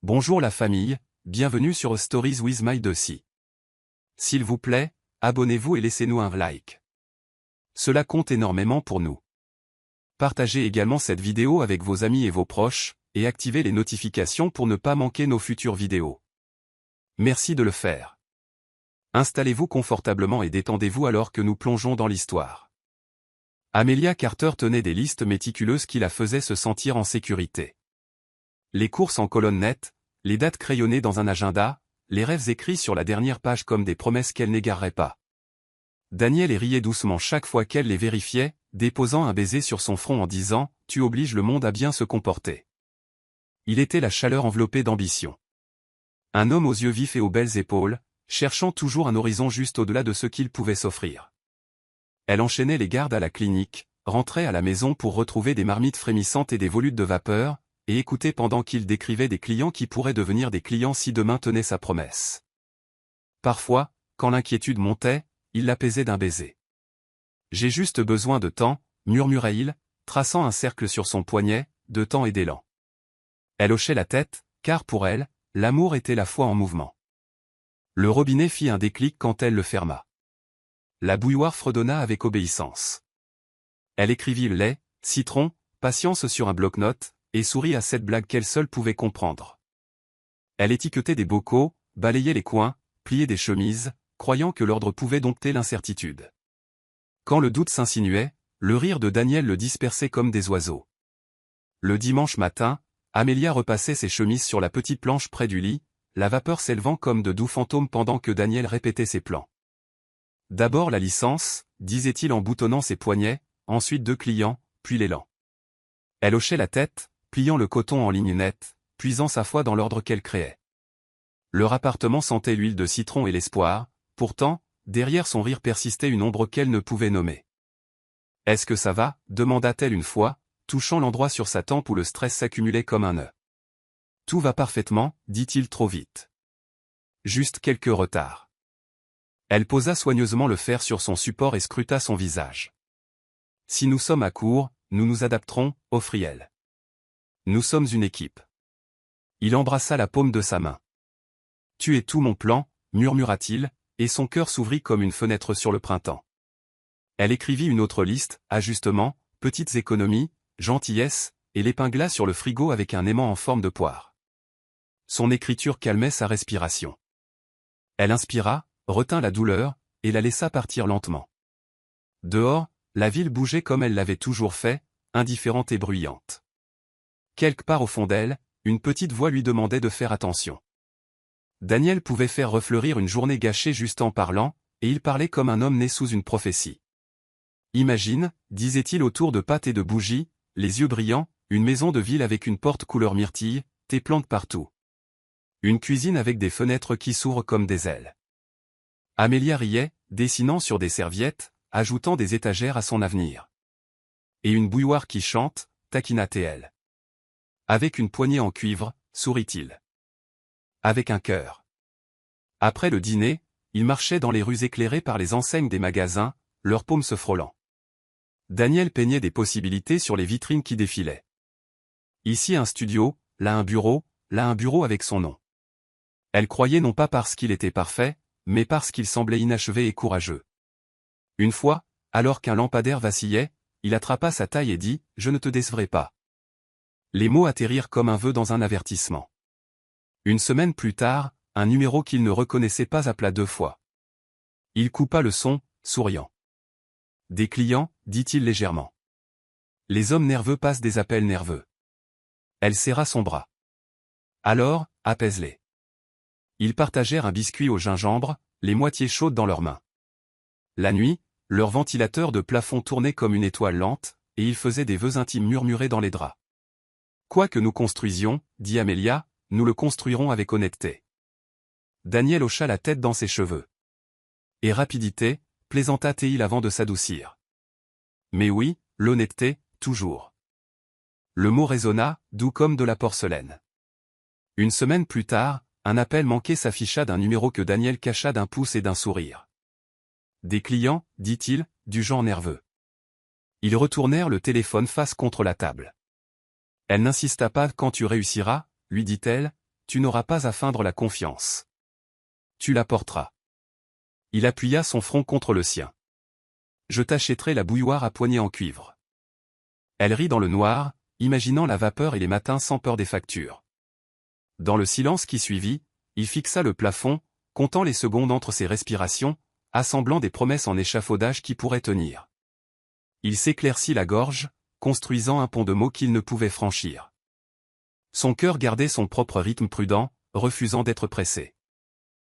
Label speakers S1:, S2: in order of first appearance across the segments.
S1: Bonjour la famille, bienvenue sur Stories with My Dossi. S'il vous plaît, abonnez-vous et laissez-nous un like. Cela compte énormément pour nous. Partagez également cette vidéo avec vos amis et vos proches, et activez les notifications pour ne pas manquer nos futures vidéos. Merci de le faire. Installez-vous confortablement et détendez-vous alors que nous plongeons dans l'histoire. Amelia Carter tenait des listes méticuleuses qui la faisaient se sentir en sécurité. Les courses en colonne nette, les dates crayonnées dans un agenda, les rêves écrits sur la dernière page comme des promesses qu'elle n'égarerait pas. Daniel riait doucement chaque fois qu'elle les vérifiait, déposant un baiser sur son front en disant « Tu obliges le monde à bien se comporter ». Il était la chaleur enveloppée d'ambition. Un homme aux yeux vifs et aux belles épaules, cherchant toujours un horizon juste au-delà de ce qu'il pouvait s'offrir. Elle enchaînait les gardes à la clinique, rentrait à la maison pour retrouver des marmites frémissantes et des volutes de vapeur, et écoutait pendant qu'il décrivait des clients qui pourraient devenir des clients si demain tenait sa promesse. Parfois, quand l'inquiétude montait, il l'apaisait d'un baiser. « J'ai juste besoin de temps », murmurait-il, traçant un cercle sur son poignet, de temps et d'élan. Elle hochait la tête, car pour elle, l'amour était la foi en mouvement. Le robinet fit un déclic quand elle le ferma. La bouilloire fredonna avec obéissance. Elle écrivit lait, citron, patience sur un bloc-notes, et sourit à cette blague qu'elle seule pouvait comprendre. Elle étiquetait des bocaux, balayait les coins, pliait des chemises, croyant que l'ordre pouvait dompter l'incertitude. Quand le doute s'insinuait, le rire de Daniel le dispersait comme des oiseaux. Le dimanche matin, Amelia repassait ses chemises sur la petite planche près du lit, la vapeur s'élevant comme de doux fantômes pendant que Daniel répétait ses plans. D'abord la licence, disait-il en boutonnant ses poignets, ensuite 2 clients, puis l'élan. Elle hochait la tête, pliant le coton en ligne nette, puisant sa foi dans l'ordre qu'elle créait. Leur appartement sentait l'huile de citron et l'espoir, pourtant, derrière son rire persistait une ombre qu'elle ne pouvait nommer. « Est-ce que ça va » demanda-t-elle une fois, touchant l'endroit sur sa tempe où le stress s'accumulait comme un nœud. « Tout va parfaitement » dit-il trop vite. Juste quelques retards. Elle posa soigneusement le fer sur son support et scruta son visage. « Si nous sommes à court, nous nous adapterons » offrit-elle. « Nous sommes une équipe. » Il embrassa la paume de sa main. « Tu es tout mon plan » murmura-t-il, et son cœur s'ouvrit comme une fenêtre sur le printemps. Elle écrivit une autre liste, ajustements, petites économies, gentillesses, et l'épingla sur le frigo avec un aimant en forme de poire. Son écriture calmait sa respiration. Elle inspira, retint la douleur, et la laissa partir lentement. Dehors, la ville bougeait comme elle l'avait toujours fait, indifférente et bruyante. Quelque part au fond d'elle, une petite voix lui demandait de faire attention. Daniel pouvait faire refleurir une journée gâchée juste en parlant, et il parlait comme un homme né sous une prophétie. Imagine, disait-il autour de pâtes et de bougies, les yeux brillants, une maison de ville avec une porte couleur myrtille, des plantes partout. Une cuisine avec des fenêtres qui s'ouvrent comme des ailes. Amelia riait, dessinant sur des serviettes, ajoutant des étagères à son avenir. Et une bouilloire qui chante, taquina-t-elle. Avec une poignée en cuivre, sourit-il. Avec un cœur. Après le dîner, ils marchaient dans les rues éclairées par les enseignes des magasins, leurs paumes se frôlant. Daniel peignait des possibilités sur les vitrines qui défilaient. Ici un studio, là un bureau avec son nom. Elle croyait non pas parce qu'il était parfait, mais parce qu'il semblait inachevé et courageux. Une fois, alors qu'un lampadaire vacillait, il attrapa sa taille et dit « Je ne te décevrai pas ». Les mots atterrirent comme un vœu dans un avertissement. Une semaine plus tard, un numéro qu'il ne reconnaissait pas appela 2 fois. Il coupa le son, souriant. « Des clients » dit-il légèrement. Les hommes nerveux passent des appels nerveux. Elle serra son bras. Alors, apaise-les. Ils partagèrent un biscuit au gingembre, les moitiés chaudes dans leurs mains. La nuit, leur ventilateur de plafond tournait comme une étoile lente, et ils faisaient des vœux intimes murmurés dans les draps. « Quoi que nous construisions, dit Amelia, nous le construirons avec honnêteté. » Daniel hocha la tête dans ses cheveux. « Et rapidité, plaisanta-t-il avant de s'adoucir. « Mais oui, l'honnêteté, toujours. » Le mot résonna, doux comme de la porcelaine. Une semaine plus tard, un appel manqué s'afficha d'un numéro que Daniel cacha d'un pouce et d'un sourire. « Des clients, dit-il, du genre nerveux. » Ils retournèrent le téléphone face contre la table. « Elle n'insista pas quand tu réussiras, lui dit-elle, tu n'auras pas à feindre la confiance. Tu la porteras. Il appuya son front contre le sien. Je t'achèterai la bouilloire à poignée en cuivre. Elle rit dans le noir, imaginant la vapeur et les matins sans peur des factures. Dans le silence qui suivit, il fixa le plafond, comptant les secondes entre ses respirations, assemblant des promesses en échafaudage qui pourraient tenir. Il s'éclaircit la gorge, construisant un pont de mots qu'il ne pouvait franchir. Son cœur gardait son propre rythme prudent, refusant d'être pressé.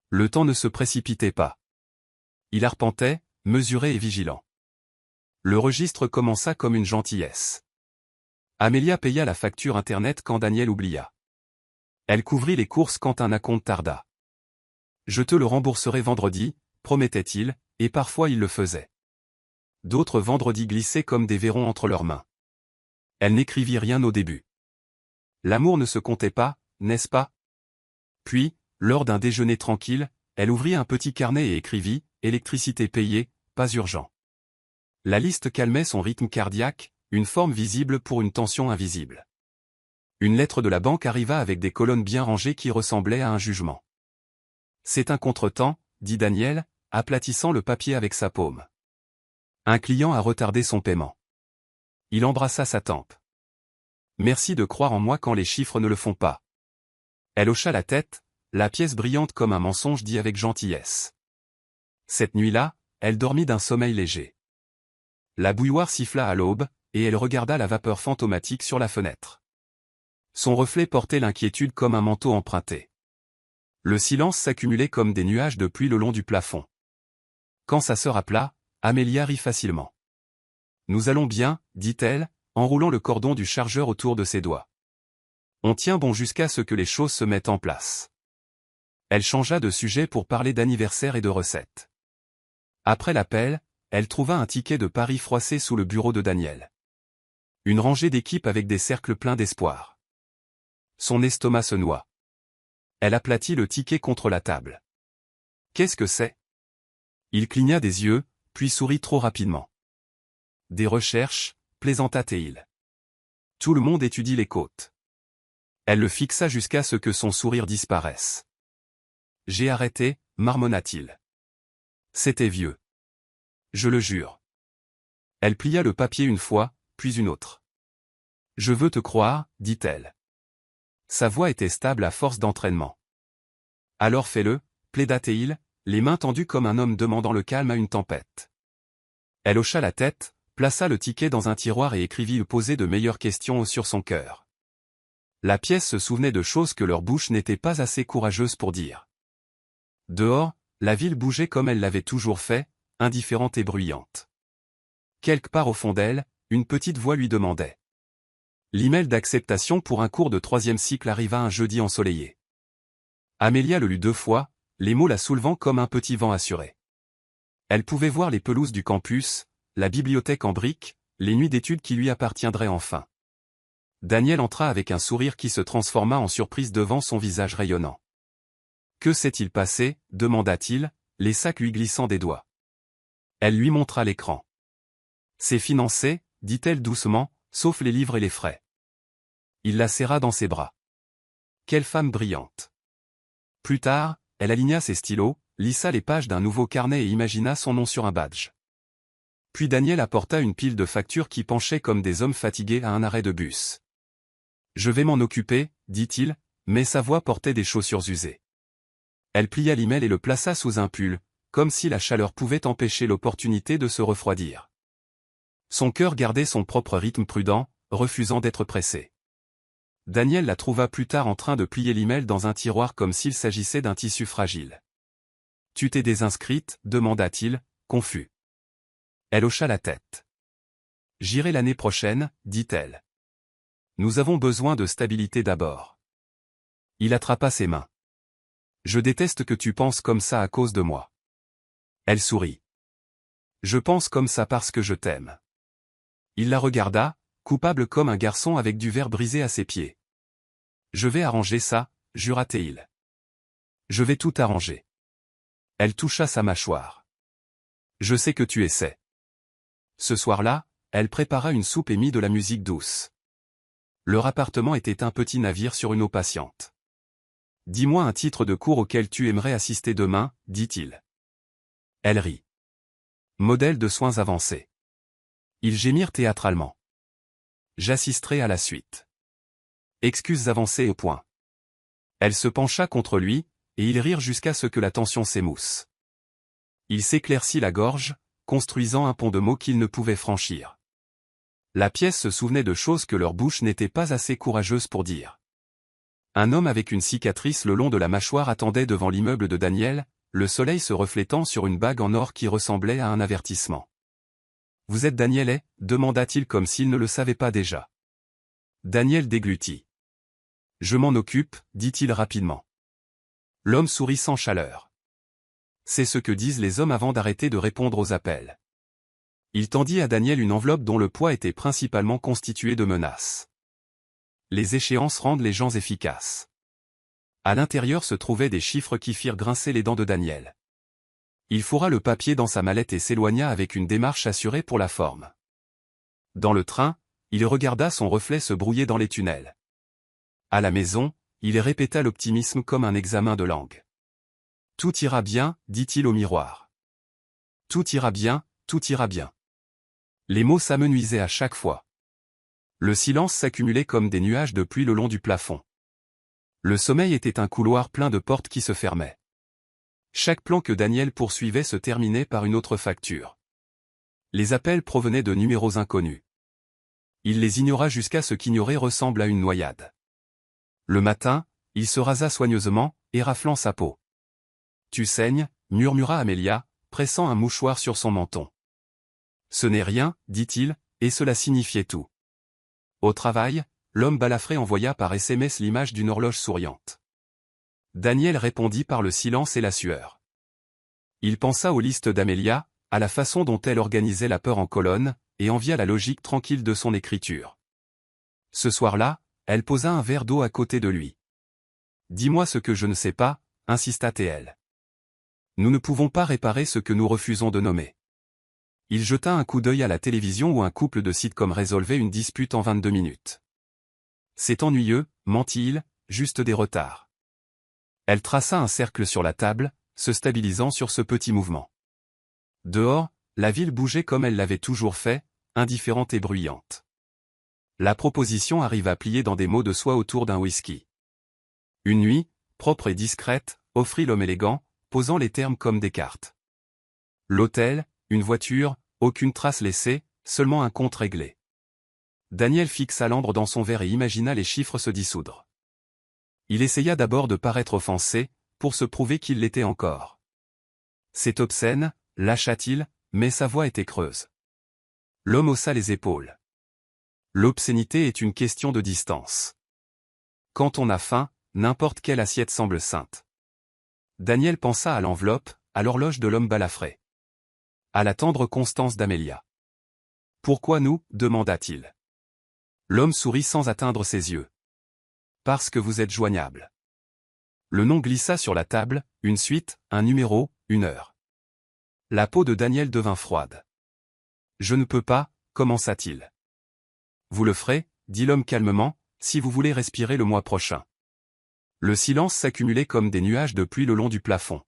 S1: Le temps ne se précipitait pas. Il arpentait, mesuré et vigilant. Le registre commença comme une gentillesse. Amélia paya la facture Internet quand Daniel oublia. Elle couvrit les courses quand un acompte tarda. Je te le rembourserai vendredi, promettait-il, et parfois il le faisait. D'autres vendredis glissaient comme des verrons entre leurs mains. Elle n'écrivit rien au début. L'amour ne se comptait pas, n'est-ce pas? Puis, lors d'un déjeuner tranquille, elle ouvrit un petit carnet et écrivit « Électricité payée, pas urgent ». La liste calmait son rythme cardiaque, une forme visible pour une tension invisible. Une lettre de la banque arriva avec des colonnes bien rangées qui ressemblaient à un jugement. « C'est un contretemps », dit Daniel, aplatissant le papier avec sa paume. Un client a retardé son paiement. Il embrassa sa tempe. « Merci de croire en moi quand les chiffres ne le font pas. » Elle hocha la tête, la pièce brillante comme un mensonge dit avec gentillesse. Cette nuit-là, elle dormit d'un sommeil léger. La bouilloire siffla à l'aube, et elle regarda la vapeur fantomatique sur la fenêtre. Son reflet portait l'inquiétude comme un manteau emprunté. Le silence s'accumulait comme des nuages de pluie le long du plafond. Quand sa sœur appela, Amélia rit facilement. « Nous allons bien, dit-elle, enroulant le cordon du chargeur autour de ses doigts. On tient bon jusqu'à ce que les choses se mettent en place. » Elle changea de sujet pour parler d'anniversaire et de recettes. Après l'appel, elle trouva un ticket de Paris froissé sous le bureau de Daniel. Une rangée d'équipes avec des cercles pleins d'espoir. Son estomac se noua. Elle aplatit le ticket contre la table. « Qu'est-ce que c'est ?» Il cligna des yeux, puis sourit trop rapidement. « Des recherches, plaisanta-t-il. Tout le monde étudie les côtes. » Elle le fixa jusqu'à ce que son sourire disparaisse. « J'ai arrêté, marmonna-t-il. C'était vieux. Je le jure. » Elle plia le papier une fois, puis une autre. « Je veux te croire, dit-elle. » Sa voix était stable à force d'entraînement. « Alors fais-le, plaida-t-il, les mains tendues comme un homme demandant le calme à une tempête. Elle hocha la tête, plaça le ticket dans un tiroir et écrivit poser de meilleures questions sur son cœur. La pièce se souvenait de choses que leur bouche n'était pas assez courageuse pour dire. Dehors, la ville bougeait comme elle l'avait toujours fait, indifférente et bruyante. Quelque part au fond d'elle, une petite voix lui demandait. L'email d'acceptation pour un cours de 3e cycle arriva un jeudi ensoleillé. Amélia le lut 2 fois, les mots la soulevant comme un petit vent assuré. Elle pouvait voir les pelouses du campus, la bibliothèque en briques, les nuits d'études qui lui appartiendraient enfin. Daniel entra avec un sourire qui se transforma en surprise devant son visage rayonnant. « Que s'est-il passé ?» demanda-t-il, les sacs lui glissant des doigts. Elle lui montra l'écran. « C'est financé, dit-elle doucement, sauf les livres et les frais. » Il la serra dans ses bras. Quelle femme brillante. Plus tard, elle aligna ses stylos, lissa les pages d'un nouveau carnet et imagina son nom sur un badge. Puis Daniel apporta une pile de factures qui penchaient comme des hommes fatigués à un arrêt de bus. « Je vais m'en occuper, dit-il, mais sa voix portait des chaussures usées. Elle plia l'email et le plaça sous un pull, comme si la chaleur pouvait empêcher l'opportunité de se refroidir. Son cœur gardait son propre rythme prudent, refusant d'être pressé. Daniel la trouva plus tard en train de plier l'email dans un tiroir comme s'il s'agissait d'un tissu fragile. « Tu t'es désinscrite ?» demanda-t-il, confus. Elle hocha la tête. « J'irai l'année prochaine, dit-elle. Nous avons besoin de stabilité d'abord. » Il attrapa ses mains. « Je déteste que tu penses comme ça à cause de moi. » Elle sourit. « Je pense comme ça parce que je t'aime. » Il la regarda, coupable comme un garçon avec du verre brisé à ses pieds. « Je vais arranger ça, jura-t-il. Je vais tout arranger. » Elle toucha sa mâchoire. « Je sais que tu essaies. » Ce soir-là, elle prépara une soupe et mit de la musique douce. Leur appartement était un petit navire sur une eau patiente. Dis-moi un titre de cours auquel tu aimerais assister demain, dit-il. Elle rit. Modèle de soins avancés. Ils gémirent théâtralement. J'assisterai à la suite. Excuses avancées au point. Elle se pencha contre lui, et ils rirent jusqu'à ce que la tension s'émousse. Il s'éclaircit la gorge, construisant un pont de mots qu'il ne pouvait franchir. La pièce se souvenait de choses que leur bouche n'était pas assez courageuse pour dire. Un homme avec une cicatrice le long de la mâchoire attendait devant l'immeuble de Daniel, le soleil se reflétant sur une bague en or qui ressemblait à un avertissement. « Vous êtes Daniel, demanda-t-il comme s'il ne le savait pas déjà. Daniel déglutit. « Je m'en occupe, dit-il rapidement. » L'homme sourit sans chaleur. C'est ce que disent les hommes avant d'arrêter de répondre aux appels. Il tendit à Daniel une enveloppe dont le poids était principalement constitué de menaces. Les échéances rendent les gens efficaces. À l'intérieur se trouvaient des chiffres qui firent grincer les dents de Daniel. Il fourra le papier dans sa mallette et s'éloigna avec une démarche assurée pour la forme. Dans le train, il regarda son reflet se brouiller dans les tunnels. À la maison, il répéta l'optimisme comme un examen de langue. « Tout ira bien, dit-il au miroir. Tout ira bien, tout ira bien. » Les mots s'amenuisaient à chaque fois. Le silence s'accumulait comme des nuages de pluie le long du plafond. Le sommeil était un couloir plein de portes qui se fermaient. Chaque plan que Daniel poursuivait se terminait par une autre facture. Les appels provenaient de numéros inconnus. Il les ignora jusqu'à ce qu'ignorer ressemble à une noyade. Le matin, il se rasa soigneusement, éraflant sa peau. « Tu saignes » murmura Amelia, pressant un mouchoir sur son menton. « Ce n'est rien, dit-il, et cela signifiait tout. » Au travail, l'homme balafré envoya par SMS l'image d'une horloge souriante. Daniel répondit par le silence et la sueur. Il pensa aux listes d'Amelia, à la façon dont elle organisait la peur en colonne, et envia la logique tranquille de son écriture. Ce soir-là, elle posa un verre d'eau à côté de lui. « Dis-moi ce que je ne sais pas, » insista-t-elle. « Nous ne pouvons pas réparer ce que nous refusons de nommer. » Il jeta un coup d'œil à la télévision où un couple de sitcom résolvait une dispute en 22 minutes. « C'est ennuyeux, mentit-il, juste des retards. » Elle traça un cercle sur la table, se stabilisant sur ce petit mouvement. Dehors, la ville bougeait comme elle l'avait toujours fait, indifférente et bruyante. La proposition arriva pliée dans des mots de soie autour d'un whisky. Une nuit, propre et discrète, offrit l'homme élégant, posant les termes comme des cartes. L'hôtel, une voiture, aucune trace laissée, seulement un compte réglé. Daniel fixa l'ambre dans son verre et imagina les chiffres se dissoudre. Il essaya d'abord de paraître offensé, pour se prouver qu'il l'était encore. « C'est obscène » lâcha-t-il, mais sa voix était creuse. L'homme haussa les épaules. L'obscénité est une question de distance. Quand on a faim, n'importe quelle assiette semble sainte. Daniel pensa à l'enveloppe, à l'horloge de l'homme balafré. À la tendre constance d'Amelia. « Pourquoi nous » demanda-t-il. L'homme sourit sans atteindre ses yeux. « Parce que vous êtes joignable. » Le nom glissa sur la table, une suite, un numéro, une heure. La peau de Daniel devint froide. « Je ne peux pas » commença-t-il. « Vous le ferez, » dit l'homme calmement, « si vous voulez respirer le mois prochain. » Le silence s'accumulait comme des nuages de pluie le long du plafond.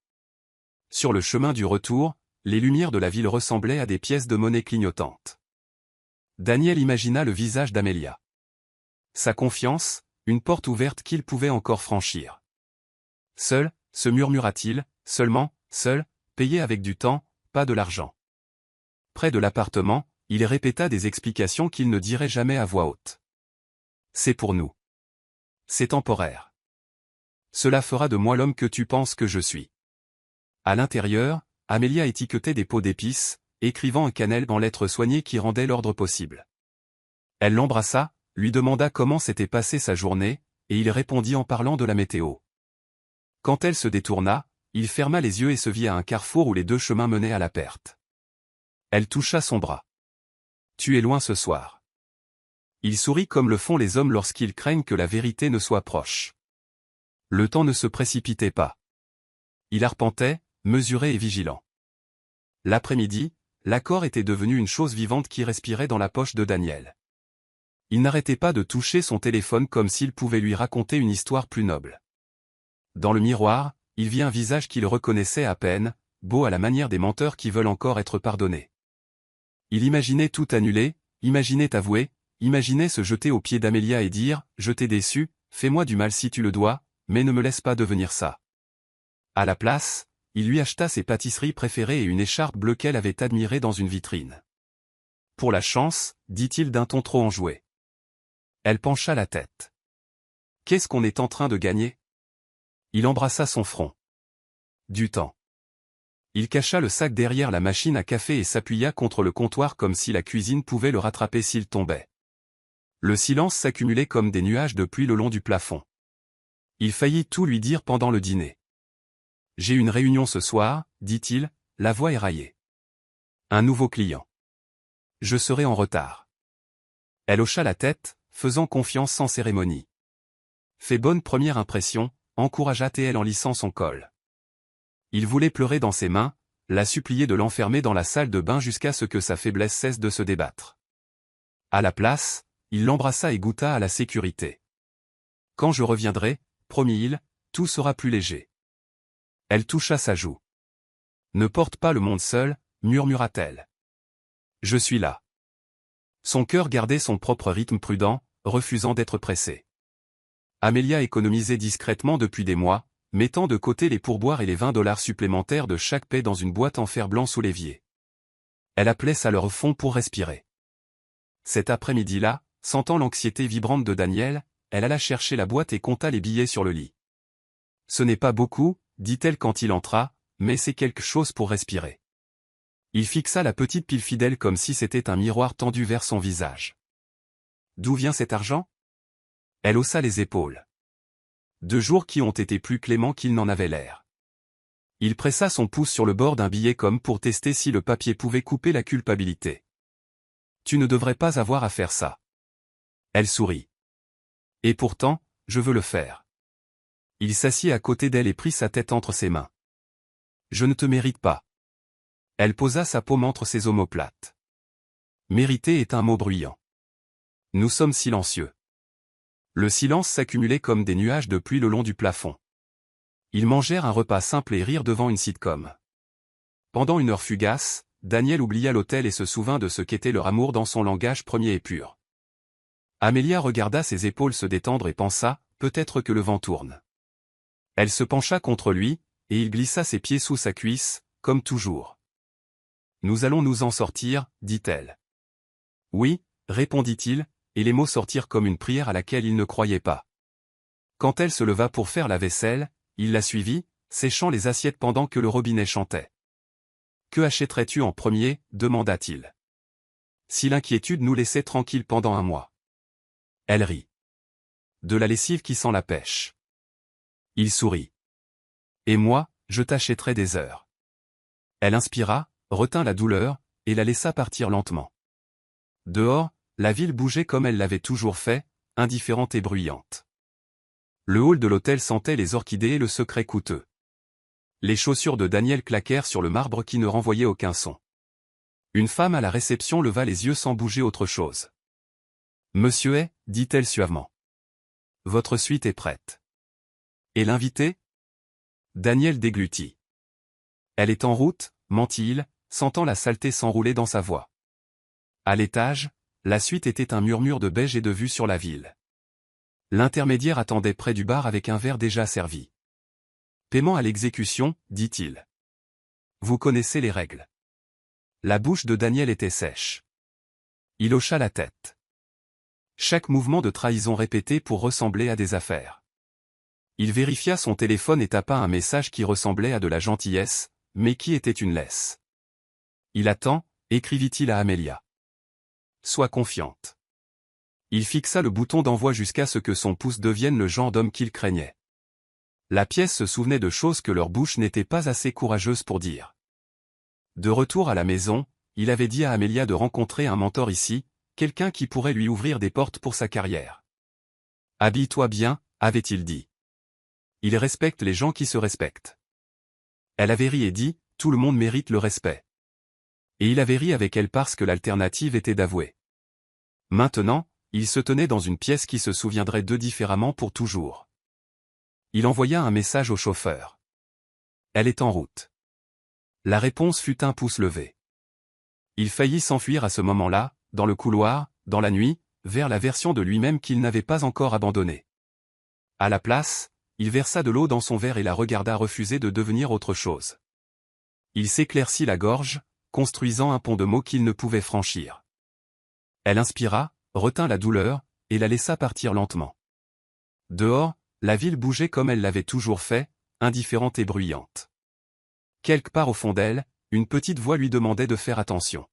S1: Sur le chemin du retour, les lumières de la ville ressemblaient à des pièces de monnaie clignotantes. Daniel imagina le visage d'Amelia. Sa confiance, une porte ouverte qu'il pouvait encore franchir. Seul, se murmura-t-il, seulement, seul, payé avec du temps, pas de l'argent. Près de l'appartement, il répéta des explications qu'il ne dirait jamais à voix haute. C'est pour nous. C'est temporaire. Cela fera de moi l'homme que tu penses que je suis. À l'intérieur, Amelia étiquetait des pots d'épices, écrivant un cannelle en lettres soignées qui rendaient l'ordre possible. Elle l'embrassa, lui demanda comment s'était passée sa journée, et il répondit en parlant de la météo. Quand elle se détourna, il ferma les yeux et se vit à un carrefour où les deux chemins menaient à la perte. Elle toucha son bras. « Tu es loin ce soir. » Il sourit comme le font les hommes lorsqu'ils craignent que la vérité ne soit proche. Le temps ne se précipitait pas. Il arpentait, mesuré et vigilant. L'après-midi, l'accord était devenu une chose vivante qui respirait dans la poche de Daniel. Il n'arrêtait pas de toucher son téléphone comme s'il pouvait lui raconter une histoire plus noble. Dans le miroir, il vit un visage qu'il reconnaissait à peine, beau à la manière des menteurs qui veulent encore être pardonnés. Il imaginait tout annuler, imaginait avouer, imaginait se jeter aux pieds d'Amelia et dire « Je t'ai déçu, fais-moi du mal si tu le dois, mais ne me laisse pas devenir ça. » À la place, il lui acheta ses pâtisseries préférées et une écharpe bleue qu'elle avait admirée dans une vitrine. « Pour la chance, dit-il d'un ton trop enjoué. Elle pencha la tête. « Qu'est-ce qu'on est en train de gagner ?» Il embrassa son front. « Du temps. » Il cacha le sac derrière la machine à café et s'appuya contre le comptoir comme si la cuisine pouvait le rattraper s'il tombait. Le silence s'accumulait comme des nuages de pluie le long du plafond. Il faillit tout lui dire pendant le dîner. « J'ai une réunion ce soir, dit-il, la voix éraillée. Un nouveau client. Je serai en retard. » Elle hocha la tête, faisant confiance sans cérémonie. « Fais bonne première impression, » encouragea-t-elle en lissant son col. Il voulait pleurer dans ses mains, la supplier de l'enfermer dans la salle de bain jusqu'à ce que sa faiblesse cesse de se débattre. À la place, il l'embrassa et goûta à la sécurité. « Quand je reviendrai, promit-il, tout sera plus léger. » Elle toucha sa joue. « Ne porte pas le monde seul, murmura-t-elle. Je suis là. » Son cœur gardait son propre rythme prudent, refusant d'être pressé. Amelia économisait discrètement depuis des mois, mettant de côté les pourboires et les $20 supplémentaires de chaque paie dans une boîte en fer blanc sous l'évier. Elle appelait ça leur fond pour respirer. Cet après-midi-là, sentant l'anxiété vibrante de Daniel, elle alla chercher la boîte et compta les billets sur le lit. « Ce n'est pas beaucoup, » dit-elle quand il entra, « mais c'est quelque chose pour respirer. » Il fixa la petite pile fidèle comme si c'était un miroir tendu vers son visage. « D'où vient cet argent ?» Elle haussa les épaules. 2 jours qui ont été plus cléments qu'il n'en avait l'air. Il pressa son pouce sur le bord d'un billet comme pour tester si le papier pouvait couper la culpabilité. « Tu ne devrais pas avoir à faire ça. » Elle sourit. « Et pourtant, je veux le faire. » Il s'assit à côté d'elle et prit sa tête entre ses mains. « Je ne te mérite pas. » Elle posa sa paume entre ses omoplates. « Mériter est un mot bruyant. » Nous sommes silencieux. Le silence s'accumulait comme des nuages de pluie le long du plafond. Ils mangèrent un repas simple et rirent devant une sitcom. Pendant une heure fugace, Daniel oublia l'hôtel et se souvint de ce qu'était leur amour dans son langage premier et pur. Amelia regarda ses épaules se détendre et pensa, peut-être que le vent tourne. Elle se pencha contre lui, et il glissa ses pieds sous sa cuisse, comme toujours. « Nous allons nous en sortir, dit-elle. »« Oui, » répondit-il, et les mots sortirent comme une prière à laquelle il ne croyait pas. Quand elle se leva pour faire la vaisselle, il la suivit, séchant les assiettes pendant que le robinet chantait. « Que achèterais-tu en premier ?» demanda-t-il. « Si l'inquiétude nous laissait tranquilles pendant un mois. » Elle rit. « De la lessive qui sent la pêche. » Il sourit. « Et moi, je t'achèterai des heures. » Elle inspira, retint la douleur, et la laissa partir lentement. Dehors, la ville bougeait comme elle l'avait toujours fait, indifférente et bruyante. Le hall de l'hôtel sentait les orchidées et le secret coûteux. Les chaussures de Daniel claquèrent sur le marbre qui ne renvoyait aucun son. Une femme à la réception leva les yeux sans bouger autre chose. « Monsieur est, » dit-elle suavement. « Votre suite est prête. » « Et l'invité ?» Daniel déglutit. « Elle est en route, » mentit-il, sentant la saleté s'enrouler dans sa voix. À l'étage, la suite était un murmure de beige et de vue sur la ville. L'intermédiaire attendait près du bar avec un verre déjà servi. « Paiement à l'exécution, » dit-il. « Vous connaissez les règles. » La bouche de Daniel était sèche. Il hocha la tête. Chaque mouvement de trahison répété pour ressembler à des affaires. Il vérifia son téléphone et tapa un message qui ressemblait à de la gentillesse, mais qui était une laisse. « Il attend » écrivit-il à Amelia. « Sois confiante. » Il fixa le bouton d'envoi jusqu'à ce que son pouce devienne le genre d'homme qu'il craignait. La pièce se souvenait de choses que leur bouche n'était pas assez courageuse pour dire. De retour à la maison, il avait dit à Amelia de rencontrer un mentor ici, quelqu'un qui pourrait lui ouvrir des portes pour sa carrière. « Habille-toi bien » avait-il dit. Il respecte les gens qui se respectent. Elle avait ri et dit, tout le monde mérite le respect. Et il avait ri avec elle parce que l'alternative était d'avouer. Maintenant, il se tenait dans une pièce qui se souviendrait d'eux différemment pour toujours. Il envoya un message au chauffeur. Elle est en route. La réponse fut un pouce levé. Il faillit s'enfuir à ce moment-là, dans le couloir, dans la nuit, vers la version de lui-même qu'il n'avait pas encore abandonnée. À la place, il versa de l'eau dans son verre et la regarda refuser de devenir autre chose. Il s'éclaircit la gorge, construisant un pont de mots qu'il ne pouvait franchir. Elle inspira, retint la douleur, et la laissa partir lentement. Dehors, la ville bougeait comme elle l'avait toujours fait, indifférente et bruyante. Quelque part au fond d'elle, une petite voix lui demandait de faire attention.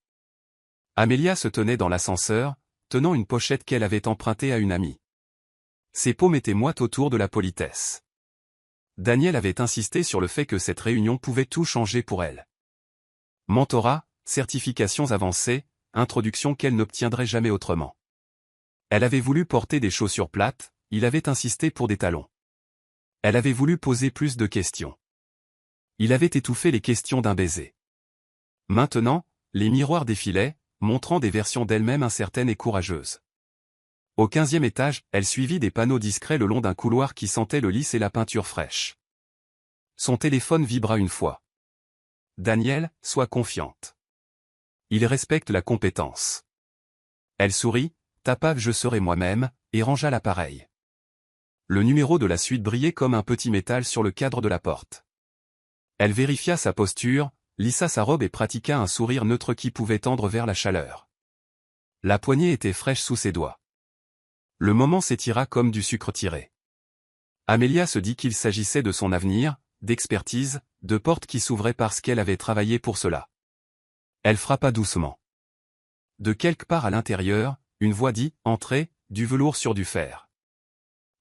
S1: Amelia se tenait dans l'ascenseur, tenant une pochette qu'elle avait empruntée à une amie. Ses paumes étaient moites autour de la politesse. Daniel avait insisté sur le fait que cette réunion pouvait tout changer pour elle. Mentorat, certifications avancées, introduction qu'elle n'obtiendrait jamais autrement. Elle avait voulu porter des chaussures plates, il avait insisté pour des talons. Elle avait voulu poser plus de questions. Il avait étouffé les questions d'un baiser. Maintenant, les miroirs défilaient, montrant des versions d'elle-même incertaines et courageuses. Au 15e étage, elle suivit des panneaux discrets le long d'un couloir qui sentait le lys et la peinture fraîche. Son téléphone vibra une fois. Daniel, sois confiante. Il respecte la compétence. Elle sourit, tapa « Je serai moi-même » et rangea l'appareil. Le numéro de la suite brillait comme un petit métal sur le cadre de la porte. Elle vérifia sa posture, lissa sa robe et pratiqua un sourire neutre qui pouvait tendre vers la chaleur. La poignée était fraîche sous ses doigts. Le moment s'étira comme du sucre tiré. Amelia se dit qu'il s'agissait de son avenir, d'expertise, de portes qui s'ouvraient parce qu'elle avait travaillé pour cela. Elle frappa doucement. De quelque part à l'intérieur, une voix dit « Entrez », du velours sur du fer.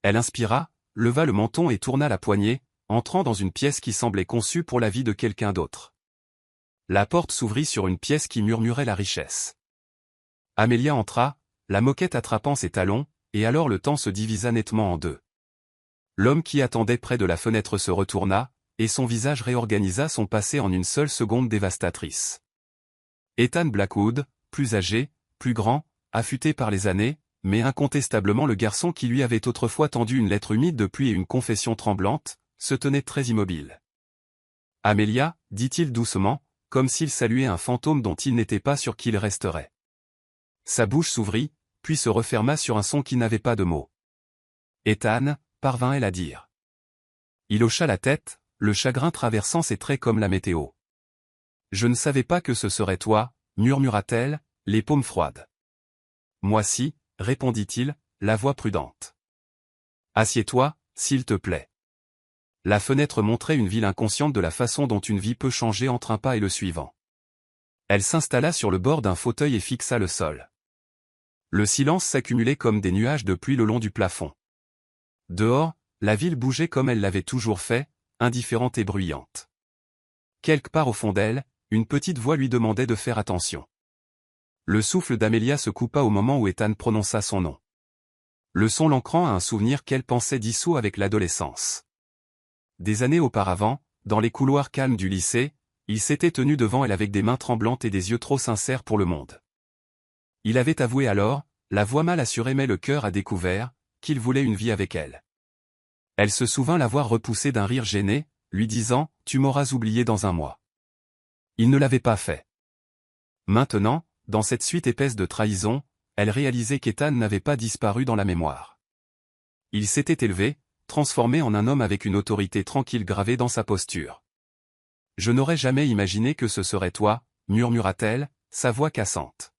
S1: Elle inspira, leva le menton et tourna la poignée, entrant dans une pièce qui semblait conçue pour la vie de quelqu'un d'autre. La porte s'ouvrit sur une pièce qui murmurait la richesse. Amelia entra, la moquette attrapant ses talons, et alors le temps se divisa nettement en deux. L'homme qui attendait près de la fenêtre se retourna, et son visage réorganisa son passé en une seule seconde dévastatrice. Ethan Blackwood, plus âgé, plus grand, affûté par les années, mais incontestablement le garçon qui lui avait autrefois tendu une lettre humide de pluie et une confession tremblante, se tenait très immobile. « Amelia » dit-il doucement, comme s'il saluait un fantôme dont il n'était pas sûr qu'il resterait. Sa bouche s'ouvrit, puis se referma sur un son qui n'avait pas de mots. « Ethan » parvint-elle à dire. Il hocha la tête, le chagrin traversant ses traits comme la météo. « Je ne savais pas que ce serait toi » murmura-t-elle, les paumes froides. « Moi si » répondit-il, la voix prudente. « Assieds-toi, s'il te plaît. » La fenêtre montrait une ville inconsciente de la façon dont une vie peut changer entre un pas et le suivant. Elle s'installa sur le bord d'un fauteuil et fixa le sol. Le silence s'accumulait comme des nuages de pluie le long du plafond. Dehors, la ville bougeait comme elle l'avait toujours fait, indifférente et bruyante. Quelque part au fond d'elle, une petite voix lui demandait de faire attention. Le souffle d'Amelia se coupa au moment où Ethan prononça son nom. Le son l'ancrant à un souvenir qu'elle pensait dissous avec l'adolescence. Des années auparavant, dans les couloirs calmes du lycée, il s'était tenu devant elle avec des mains tremblantes et des yeux trop sincères pour le monde. Il avait avoué alors, la voix mal assurée mais le cœur à découvert, qu'il voulait une vie avec elle. Elle se souvint l'avoir repoussé d'un rire gêné, lui disant « Tu m'auras oublié dans un mois ». Il ne l'avait pas fait. Maintenant, dans cette suite épaisse de trahison, elle réalisait qu'Ethan n'avait pas disparu dans la mémoire. Il s'était élevé, transformé en un homme avec une autorité tranquille gravée dans sa posture. « Je n'aurais jamais imaginé que ce serait toi », murmura-t-elle, sa voix cassante.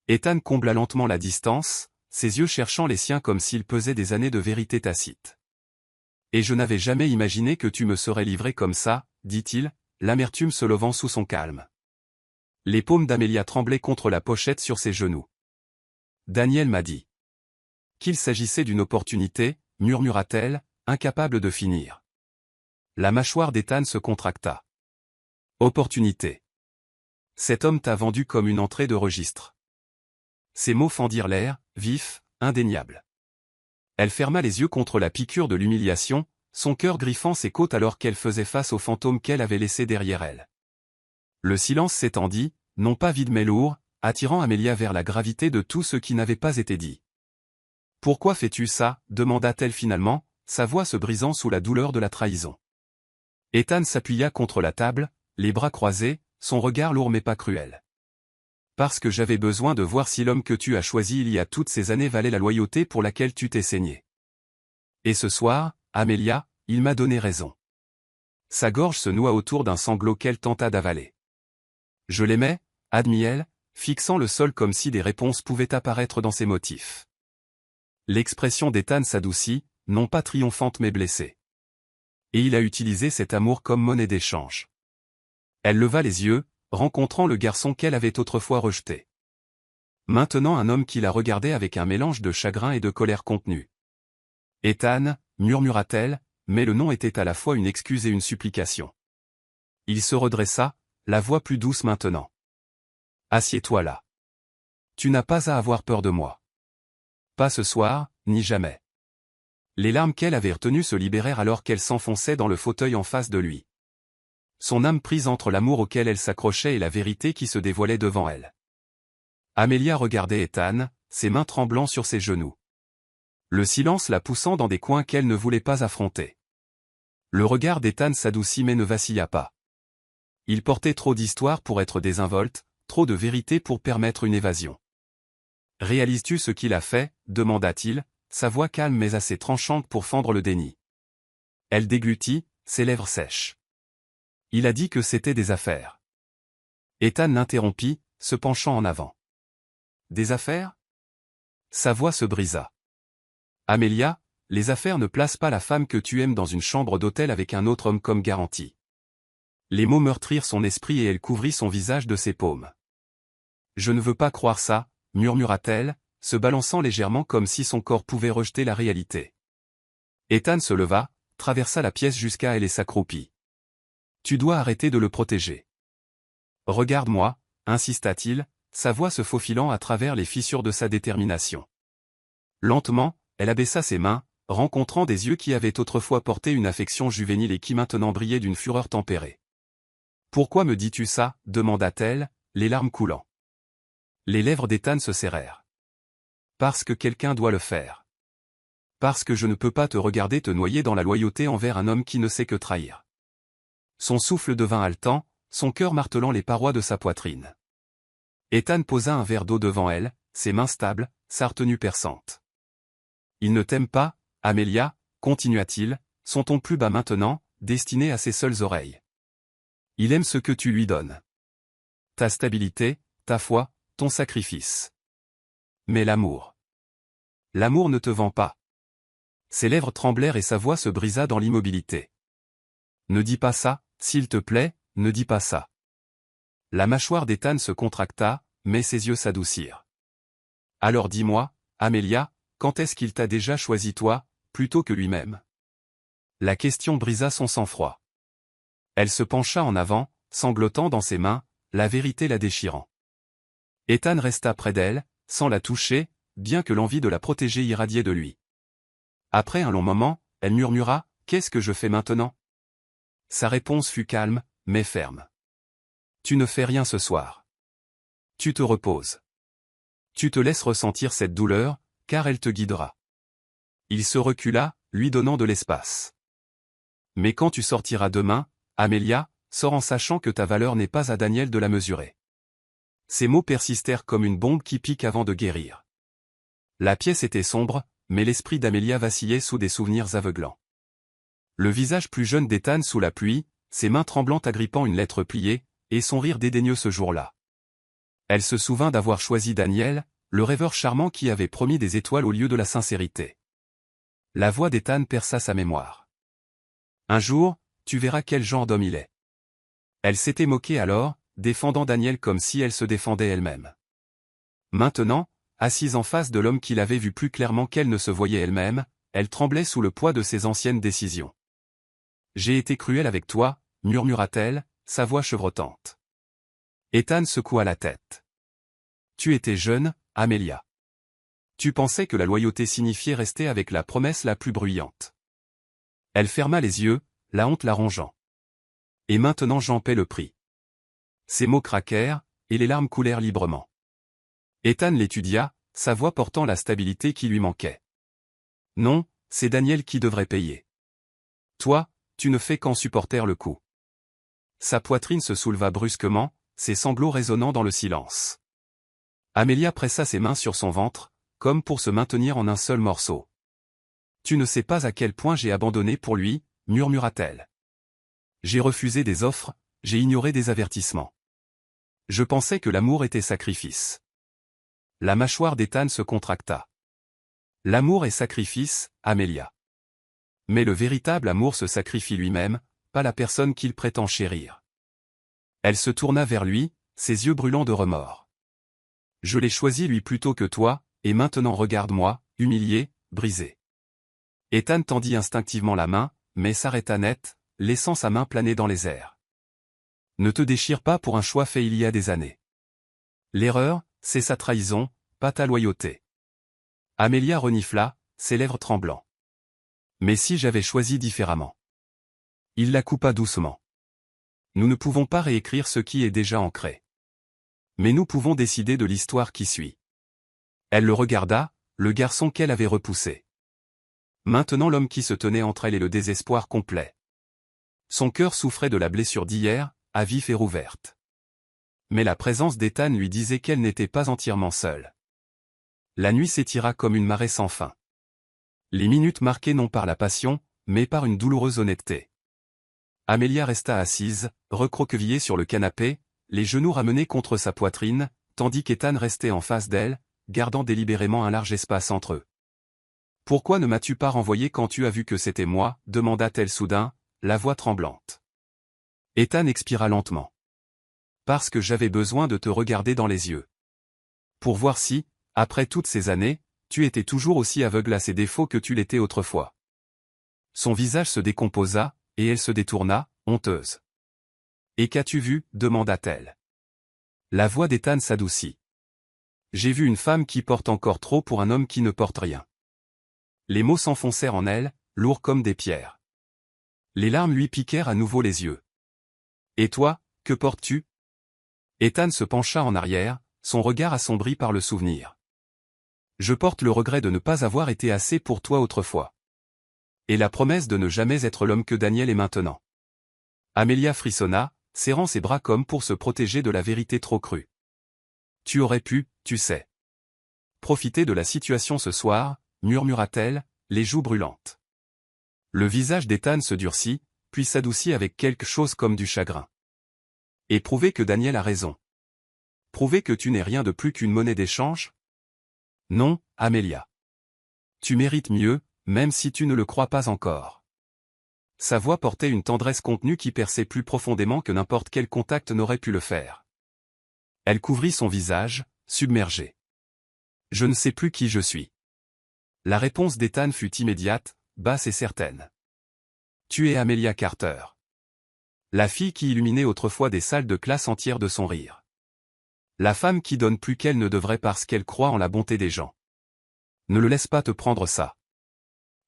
S1: Ethan combla lentement la distance, ses yeux cherchant les siens comme s'ils pesaient des années de vérité tacite. « Et je n'avais jamais imaginé que tu me serais livré comme ça, » dit-il, l'amertume se levant sous son calme. Les paumes d'Amelia tremblaient contre la pochette sur ses genoux. Daniel m'a dit qu'il s'agissait d'une opportunité, murmura-t-elle, incapable de finir. La mâchoire d'Ethan se contracta. Opportunité. Cet homme t'a vendu comme une entrée de registre. Ces mots fendirent l'air, vifs, indéniables. Elle ferma les yeux contre la piqûre de l'humiliation, son cœur griffant ses côtes alors qu'elle faisait face au fantôme qu'elle avait laissé derrière elle. Le silence s'étendit, non pas vide mais lourd, attirant Amelia vers la gravité de tout ce qui n'avait pas été dit. « Pourquoi fais-tu ça » demanda-t-elle finalement, sa voix se brisant sous la douleur de la trahison. Ethan s'appuya contre la table, les bras croisés, son regard lourd mais pas cruel. Parce que j'avais besoin de voir si l'homme que tu as choisi il y a toutes ces années valait la loyauté pour laquelle tu t'es saigné. Et ce soir, Amelia, il m'a donné raison. Sa gorge se noua autour d'un sanglot qu'elle tenta d'avaler. Je l'aimais, admit-elle, fixant le sol comme si des réponses pouvaient apparaître dans ses motifs. L'expression d'Ethan s'adoucit, non pas triomphante mais blessée. Et il a utilisé cet amour comme monnaie d'échange. Elle leva les yeux, rencontrant le garçon qu'elle avait autrefois rejeté. Maintenant un homme qui la regardait avec un mélange de chagrin et de colère contenue. « Ethan » murmura-t-elle, mais le nom était à la fois une excuse et une supplication. Il se redressa, la voix plus douce maintenant. « Assieds-toi là. Tu n'as pas à avoir peur de moi. Pas ce soir, ni jamais. » Les larmes qu'elle avait retenues se libérèrent alors qu'elle s'enfonçait dans le fauteuil en face de lui. Son âme prise entre l'amour auquel elle s'accrochait et la vérité qui se dévoilait devant elle. Amelia regardait Ethan, ses mains tremblant sur ses genoux. Le silence la poussant dans des coins qu'elle ne voulait pas affronter. Le regard d'Ethan s'adoucit mais ne vacilla pas. Il portait trop d'histoire pour être désinvolte, trop de vérité pour permettre une évasion. « Réalises-tu ce qu'il a fait » demanda-t-il, sa voix calme mais assez tranchante pour fendre le déni. Elle déglutit, ses lèvres sèches. Il a dit que c'était des affaires. Ethan l'interrompit, se penchant en avant. Des affaires ? Sa voix se brisa. Amelia, les affaires ne placent pas la femme que tu aimes dans une chambre d'hôtel avec un autre homme comme garantie. Les mots meurtrirent son esprit et elle couvrit son visage de ses paumes. Je ne veux pas croire ça, murmura-t-elle, se balançant légèrement comme si son corps pouvait rejeter la réalité. Ethan se leva, traversa la pièce jusqu'à elle et s'accroupit. Tu dois arrêter de le protéger. Regarde-moi, insista-t-il, sa voix se faufilant à travers les fissures de sa détermination. Lentement, elle abaissa ses mains, rencontrant des yeux qui avaient autrefois porté une affection juvénile et qui maintenant brillaient d'une fureur tempérée. Pourquoi me dis-tu ça ? demanda-t-elle, les larmes coulant. Les lèvres d'Ethan se serrèrent. Parce que quelqu'un doit le faire. Parce que je ne peux pas te regarder te noyer dans la loyauté envers un homme qui ne sait que trahir. Son souffle devint haletant, son cœur martelant les parois de sa poitrine. Ethan posa un verre d'eau devant elle, ses mains stables, sa retenue perçante. Il ne t'aime pas, Amelia, continua-t-il, son ton plus bas maintenant, destiné à ses seules oreilles. Il aime ce que tu lui donnes. Ta stabilité, ta foi, ton sacrifice. Mais l'amour. L'amour ne te vend pas. Ses lèvres tremblèrent et sa voix se brisa dans l'immobilité. Ne dis pas ça, s'il te plaît, ne dis pas ça. La mâchoire d'Ethan se contracta, mais ses yeux s'adoucirent. Alors dis-moi, Amelia, quand est-ce qu'il t'a déjà choisi toi, plutôt que lui-même ? La question brisa son sang-froid. Elle se pencha en avant, sanglotant dans ses mains, la vérité la déchirant. Ethan resta près d'elle, sans la toucher, bien que l'envie de la protéger irradiait de lui. Après un long moment, elle murmura, « Qu'est-ce que je fais maintenant ?» Sa réponse fut calme, mais ferme. « Tu ne fais rien ce soir. Tu te reposes. Tu te laisses ressentir cette douleur, car elle te guidera. » Il se recula, lui donnant de l'espace. « Mais quand tu sortiras demain, Amelia, sors en sachant que ta valeur n'est pas à Daniel de la mesurer. » Ces mots persistèrent comme une bombe qui pique avant de guérir. La pièce était sombre, mais l'esprit d'Amelia vacillait sous des souvenirs aveuglants. Le visage plus jeune d'Ethan sous la pluie, ses mains tremblantes agrippant une lettre pliée, et son rire dédaigneux ce jour-là. Elle se souvint d'avoir choisi Daniel, le rêveur charmant qui avait promis des étoiles au lieu de la sincérité. La voix d'Ethan perça sa mémoire. Un jour, tu verras quel genre d'homme il est. Elle s'était moquée alors, défendant Daniel comme si elle se défendait elle-même. Maintenant, assise en face de l'homme qui l'avait vu plus clairement qu'elle ne se voyait elle-même, elle tremblait sous le poids de ses anciennes décisions. « J'ai été cruelle avec toi » murmura-t-elle, sa voix chevrotante. Ethan secoua la tête. « Tu étais jeune, Amelia. Tu pensais que la loyauté signifiait rester avec la promesse la plus bruyante. » Elle ferma les yeux, la honte la rongeant. « Et maintenant j'en paie le prix. » Ses mots craquèrent, et les larmes coulèrent librement. Ethan l'étudia, sa voix portant la stabilité qui lui manquait. « Non, c'est Daniel qui devrait payer. Toi, tu ne fais qu'en supporter le coup. Sa poitrine se souleva brusquement, ses sanglots résonnant dans le silence. Amelia pressa ses mains sur son ventre, comme pour se maintenir en un seul morceau. Tu ne sais pas à quel point j'ai abandonné pour lui, murmura-t-elle. J'ai refusé des offres, j'ai ignoré des avertissements. Je pensais que l'amour était sacrifice. La mâchoire d'Ethan se contracta. L'amour est sacrifice, Amelia. Mais le véritable amour se sacrifie lui-même, pas la personne qu'il prétend chérir. Elle se tourna vers lui, ses yeux brûlants de remords. Je l'ai choisi lui plutôt que toi, et maintenant regarde-moi, humilié, brisé. Ethan tendit instinctivement la main, mais s'arrêta net, laissant sa main planer dans les airs. Ne te déchire pas pour un choix fait il y a des années. L'erreur, c'est sa trahison, pas ta loyauté. Amelia renifla, ses lèvres tremblant. Mais si j'avais choisi différemment. Il la coupa doucement. Nous ne pouvons pas réécrire ce qui est déjà ancré. Mais nous pouvons décider de l'histoire qui suit. Elle le regarda, le garçon qu'elle avait repoussé. Maintenant l'homme qui se tenait entre elle et le désespoir complet. Son cœur souffrait de la blessure d'hier, à vif et rouverte. Mais la présence d'Ethan lui disait qu'elle n'était pas entièrement seule. La nuit s'étira comme une marée sans fin. Les minutes marquées non par la passion, mais par une douloureuse honnêteté. Amelia resta assise, recroquevillée sur le canapé, les genoux ramenés contre sa poitrine, tandis qu'Ethan restait en face d'elle, gardant délibérément un large espace entre eux. « Pourquoi ne m'as-tu pas renvoyé quand tu as vu que c'était moi » demanda-t-elle soudain, la voix tremblante. Ethan expira lentement. « Parce que j'avais besoin de te regarder dans les yeux. Pour voir si, après toutes ces années, tu étais toujours aussi aveugle à ses défauts que tu l'étais autrefois. » Son visage se décomposa, et elle se détourna, honteuse. « Et qu'as-tu vu » demanda-t-elle. La voix d'Ethan s'adoucit. « J'ai vu une femme qui porte encore trop pour un homme qui ne porte rien. » Les mots s'enfoncèrent en elle, lourds comme des pierres. Les larmes lui piquèrent à nouveau les yeux. « Et toi, que portes-tu » Ethan se pencha en arrière, son regard assombri par le souvenir. « Je porte le regret de ne pas avoir été assez pour toi autrefois. Et la promesse de ne jamais être l'homme que Daniel est maintenant. » Amelia frissonna, serrant ses bras comme pour se protéger de la vérité trop crue. « Tu aurais pu, tu sais. Profiter de la situation ce soir, » murmura-t-elle, les joues brûlantes. Le visage d'Ethan se durcit, puis s'adoucit avec quelque chose comme du chagrin. « Et prouver que Daniel a raison. Prouver que tu n'es rien de plus qu'une monnaie d'échange ? Non, Amelia. Tu mérites mieux, même si tu ne le crois pas encore. » Sa voix portait une tendresse contenue qui perçait plus profondément que n'importe quel contact n'aurait pu le faire. Elle couvrit son visage, submergé. « Je ne sais plus qui je suis. » La réponse d'Ethan fut immédiate, basse et certaine. « Tu es Amelia Carter. » La fille qui illuminait autrefois des salles de classe entières de son rire. La femme qui donne plus qu'elle ne devrait parce qu'elle croit en la bonté des gens. Ne le laisse pas te prendre ça.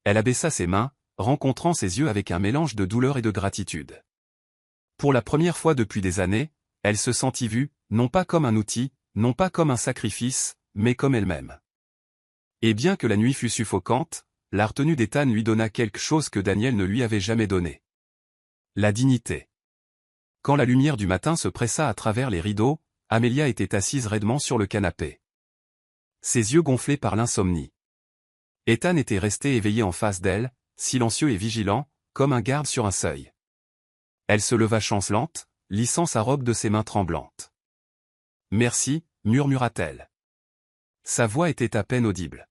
S1: Elle abaissa ses mains, rencontrant ses yeux avec un mélange de douleur et de gratitude. Pour la première fois depuis des années, elle se sentit vue, non pas comme un outil, non pas comme un sacrifice, mais comme elle-même. Et bien que la nuit fût suffocante, la retenue d'Ethan lui donna quelque chose que Daniel ne lui avait jamais donné. La dignité. Quand la lumière du matin se pressa à travers les rideaux, Amelia était assise raidement sur le canapé. Ses yeux gonflés par l'insomnie. Ethan était resté éveillé en face d'elle, silencieux et vigilant, comme un garde sur un seuil. Elle se leva chancelante, lissant sa robe de ses mains tremblantes. « Merci » murmura-t-elle. Sa voix était à peine audible.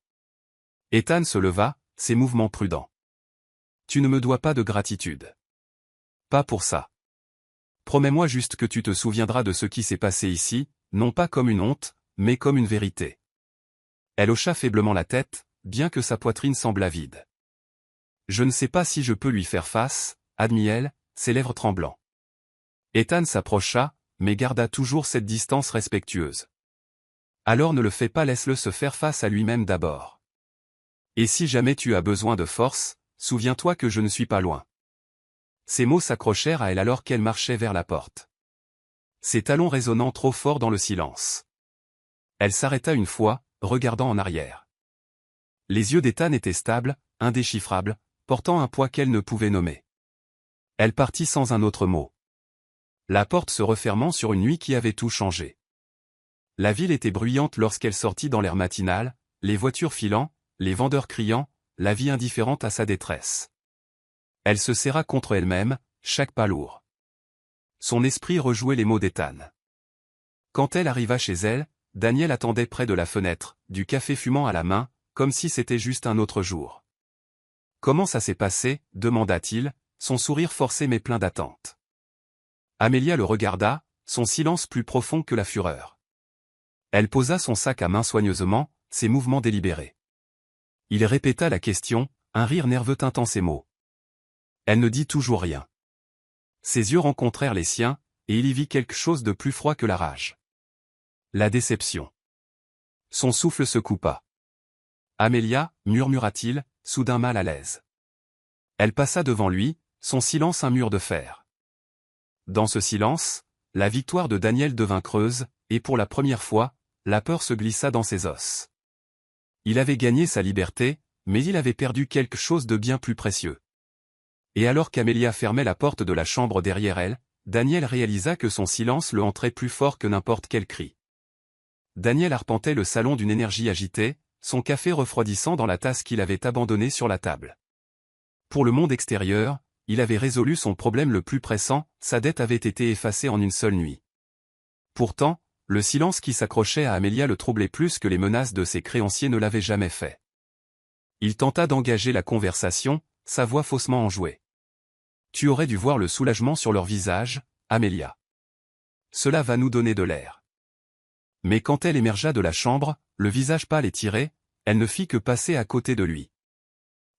S1: Ethan se leva, ses mouvements prudents. « Tu ne me dois pas de gratitude. Pas pour ça. Promets-moi juste que tu te souviendras de ce qui s'est passé ici, non pas comme une honte, mais comme une vérité. » Elle hocha faiblement la tête, bien que sa poitrine semblât vide. « Je ne sais pas si je peux lui faire face, » admit-elle, ses lèvres tremblant. Ethan s'approcha, mais garda toujours cette distance respectueuse. « Alors ne le fais pas, laisse-le se faire face à lui-même d'abord. Et si jamais tu as besoin de force, souviens-toi que je ne suis pas loin. » Ces mots s'accrochèrent à elle alors qu'elle marchait vers la porte. Ses talons résonnant trop fort dans le silence. Elle s'arrêta une fois, regardant en arrière. Les yeux d'Ethan étaient stables, indéchiffrable, portant un poids qu'elle ne pouvait nommer. Elle partit sans un autre mot. La porte se refermant sur une nuit qui avait tout changé. La ville était bruyante lorsqu'elle sortit dans l'air matinal, les voitures filant, les vendeurs criant, la vie indifférente à sa détresse. Elle se serra contre elle-même, chaque pas lourd. Son esprit rejouait les mots d'Ethan. Quand elle arriva chez elle, Daniel attendait près de la fenêtre, du café fumant à la main, comme si c'était juste un autre jour. « Comment ça s'est passé » demanda-t-il, son sourire forcé mais plein d'attente. Amelia le regarda, son silence plus profond que la fureur. Elle posa son sac à main soigneusement, ses mouvements délibérés. Il répéta la question, un rire nerveux tintant ses mots. Elle ne dit toujours rien. Ses yeux rencontrèrent les siens, et il y vit quelque chose de plus froid que la rage. La déception. Son souffle se coupa. Amelia, murmura-t-il, soudain mal à l'aise. Elle passa devant lui, son silence un mur de fer. Dans ce silence, la victoire de Daniel devint creuse, et pour la première fois, la peur se glissa dans ses os. Il avait gagné sa liberté, mais il avait perdu quelque chose de bien plus précieux. Et alors qu'Amelia fermait la porte de la chambre derrière elle, Daniel réalisa que son silence le hantrait plus fort que n'importe quel cri. Daniel arpentait le salon d'une énergie agitée, son café refroidissant dans la tasse qu'il avait abandonnée sur la table. Pour le monde extérieur, il avait résolu son problème le plus pressant, sa dette avait été effacée en une seule nuit. Pourtant, le silence qui s'accrochait à Amelia le troublait plus que les menaces de ses créanciers ne l'avaient jamais fait. Il tenta d'engager la conversation, sa voix faussement enjouée. « Tu aurais dû voir le soulagement sur leur visage, Amelia. Cela va nous donner de l'air. » Mais quand elle émergea de la chambre, le visage pâle et tiré, elle ne fit que passer à côté de lui.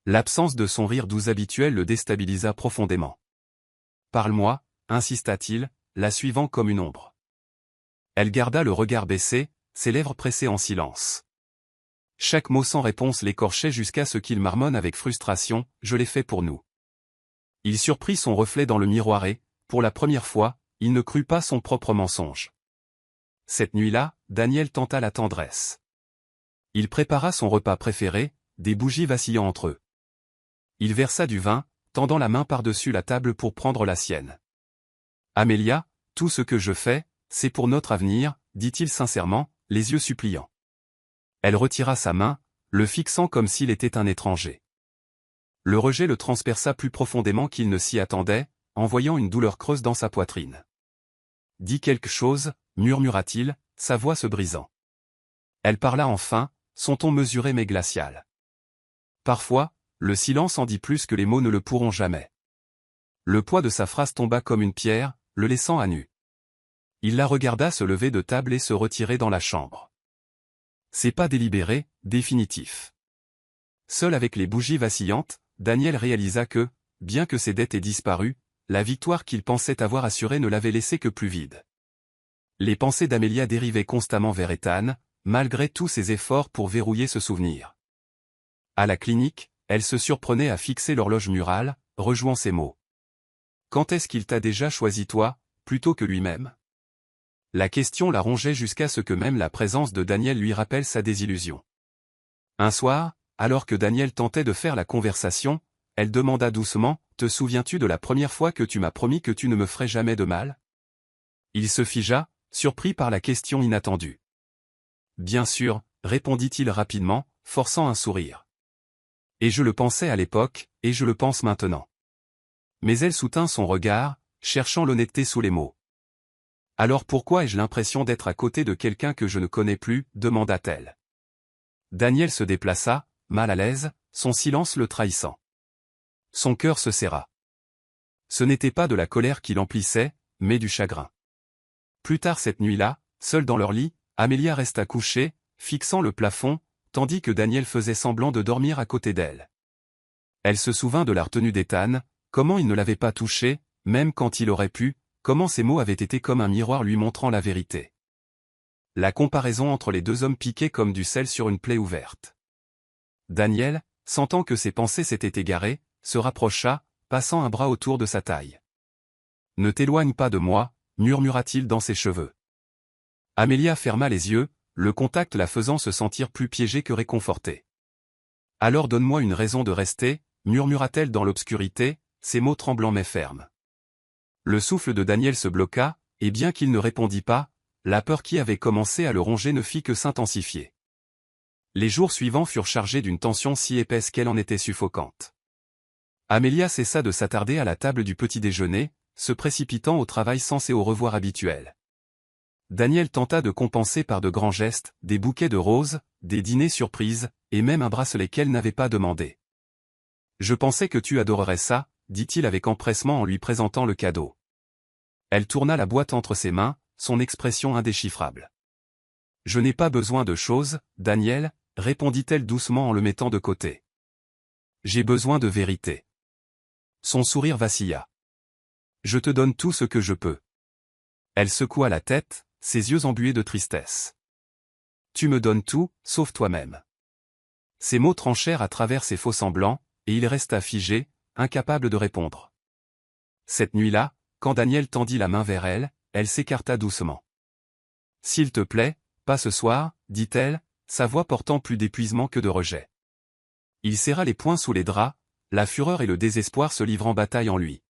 S1: L'absence de son rire doux habituel le déstabilisa profondément. « Parle-moi » insista-t-il, la suivant comme une ombre. Elle garda le regard baissé, ses lèvres pressées en silence. Chaque mot sans réponse l'écorchait jusqu'à ce qu'il marmonne avec frustration, « Je l'ai fait pour nous. » Il surprit son reflet dans le miroir et, pour la première fois, il ne crut pas son propre mensonge. Cette nuit-là, Daniel tenta la tendresse. Il prépara son repas préféré, des bougies vacillant entre eux. Il versa du vin, tendant la main par-dessus la table pour prendre la sienne. « Amelia, tout ce que je fais, c'est pour notre avenir, » dit-il sincèrement, les yeux suppliants. Elle retira sa main, le fixant comme s'il était un étranger. Le rejet le transperça plus profondément qu'il ne s'y attendait, en voyant une douleur creuse dans sa poitrine. « Dis quelque chose » murmura-t-il, sa voix se brisant. Elle parla enfin, son ton mesuré mais glacial. Parfois, le silence en dit plus que les mots ne le pourront jamais. Le poids de sa phrase tomba comme une pierre, le laissant à nu. Il la regarda se lever de table et se retirer dans la chambre. C'est pas délibéré, définitif. Seul avec les bougies vacillantes, Daniel réalisa que, bien que ses dettes aient disparu, la victoire qu'il pensait avoir assurée ne l'avait laissé que plus vide. Les pensées d'Amelia dérivaient constamment vers Ethan, malgré tous ses efforts pour verrouiller ce souvenir. À la clinique, elle se surprenait à fixer l'horloge murale, rejouant ces mots. « Quand est-ce qu'il t'a déjà choisi toi, plutôt que lui-même » La question la rongeait jusqu'à ce que même la présence de Daniel lui rappelle sa désillusion. Un soir, alors que Daniel tentait de faire la conversation, elle demanda doucement, « Te souviens-tu de la première fois que tu m'as promis que tu ne me ferais jamais de mal ?» Il se figea, surpris par la question inattendue. « Bien sûr » répondit-il rapidement, forçant un sourire. « Et je le pensais à l'époque, et je le pense maintenant. » Mais elle soutint son regard, cherchant l'honnêteté sous les mots. « Alors pourquoi ai-je l'impression d'être à côté de quelqu'un que je ne connais plus » demanda-t-elle. Daniel se déplaça, mal à l'aise, son silence le trahissant. Son cœur se serra. Ce n'était pas de la colère qui l'emplissait, mais du chagrin. Plus tard cette nuit-là, seule dans leur lit, Amelia resta couchée, fixant le plafond, tandis que Daniel faisait semblant de dormir à côté d'elle. Elle se souvint de la retenue d'Ethan, comment il ne l'avait pas touchée, même quand il aurait pu, comment ses mots avaient été comme un miroir lui montrant la vérité. La comparaison entre les deux hommes piquait comme du sel sur une plaie ouverte. Daniel, sentant que ses pensées s'étaient égarées, se rapprocha, passant un bras autour de sa taille. « Ne t'éloigne pas de moi » murmura-t-il dans ses cheveux. Amelia ferma les yeux, le contact la faisant se sentir plus piégée que réconfortée. Alors donne-moi une raison de rester, murmura-t-elle dans l'obscurité, ses mots tremblants mais fermes. Le souffle de Daniel se bloqua, et bien qu'il ne répondit pas, la peur qui avait commencé à le ronger ne fit que s'intensifier. Les jours suivants furent chargés d'une tension si épaisse qu'elle en était suffocante. Amelia cessa de s'attarder à la table du petit déjeuner, se précipitant au travail sans ses au revoir habituels. Daniel tenta de compenser par de grands gestes, des bouquets de roses, des dîners surprises, et même un bracelet qu'elle n'avait pas demandé. « Je pensais que tu adorerais ça », dit-il avec empressement en lui présentant le cadeau. Elle tourna la boîte entre ses mains, son expression indéchiffrable. « Je n'ai pas besoin de choses, Daniel, » répondit-elle doucement en le mettant de côté. « J'ai besoin de vérité. » Son sourire vacilla. « Je te donne tout ce que je peux. » Elle secoua la tête, ses yeux embués de tristesse. « Tu me donnes tout, sauf toi-même. » Ces mots tranchèrent à travers ses faux semblants, et il resta figé, incapable de répondre. Cette nuit-là, quand Daniel tendit la main vers elle, elle s'écarta doucement. « S'il te plaît, pas ce soir, » dit-elle, sa voix portant plus d'épuisement que de rejet. Il serra les poings sous les draps, la fureur et le désespoir se livrant bataille en lui.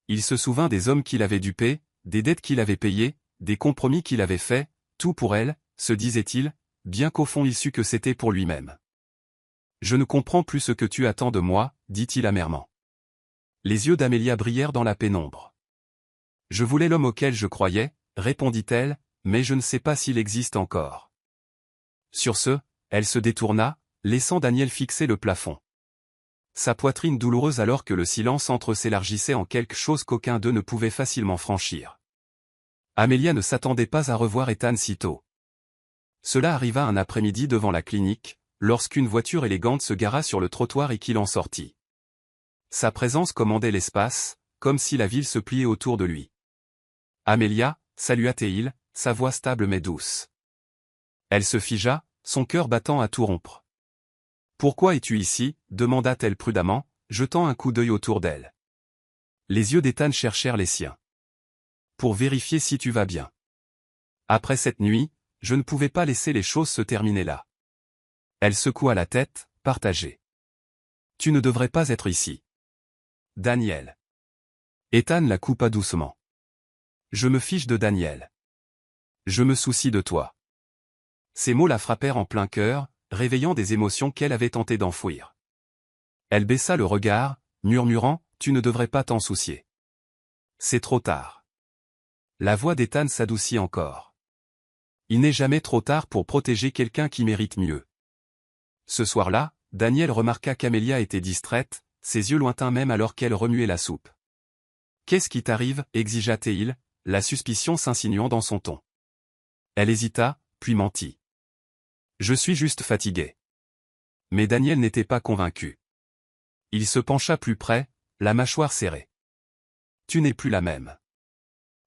S1: Il se souvint des hommes qu'il avait dupés, des dettes qu'il avait payées, des compromis qu'il avait faits, tout pour elle, se disait-il, bien qu'au fond il sut que c'était pour lui-même. « Je ne comprends plus ce que tu attends de moi, » dit-il amèrement. Les yeux d'Amélia brillèrent dans la pénombre. « Je voulais l'homme auquel je croyais, » répondit-elle, « mais je ne sais pas s'il existe encore. » Sur ce, elle se détourna, laissant Daniel fixer le plafond. Sa poitrine douloureuse alors que le silence entre eux s'élargissait en quelque chose qu'aucun d'eux ne pouvait facilement franchir. Amélia ne s'attendait pas à revoir Ethan si tôt. Cela arriva un après-midi devant la clinique, lorsqu'une voiture élégante se gara sur le trottoir et qu'il en sortit. Sa présence commandait l'espace, comme si la ville se pliait autour de lui. « Amélia » salua-t-il, sa voix stable mais douce. Elle se figea, son cœur battant à tout rompre. « Pourquoi es-tu ici » demanda-t-elle prudemment, jetant un coup d'œil autour d'elle. Les yeux d'Ethan cherchèrent les siens. « Pour vérifier si tu vas bien. Après cette nuit, je ne pouvais pas laisser les choses se terminer là. » Elle secoua la tête, partagée. « Tu ne devrais pas être ici. Daniel. » Ethan la coupa doucement. « Je me fiche de Daniel. Je me soucie de toi. » Ces mots la frappèrent en plein cœur, réveillant des émotions qu'elle avait tenté d'enfouir. Elle baissa le regard, murmurant « Tu ne devrais pas t'en soucier. C'est trop tard. » La voix d'Ethan s'adoucit encore. Il n'est jamais trop tard pour protéger quelqu'un qui mérite mieux. Ce soir-là, Daniel remarqua qu'Amélia était distraite, ses yeux lointains même alors qu'elle remuait la soupe. « Qu'est-ce qui t'arrive » exigea-t-il, la suspicion s'insinuant dans son ton. Elle hésita, puis mentit. « Je suis juste fatigué. » Mais Daniel n'était pas convaincu. Il se pencha plus près, la mâchoire serrée. « Tu n'es plus la même.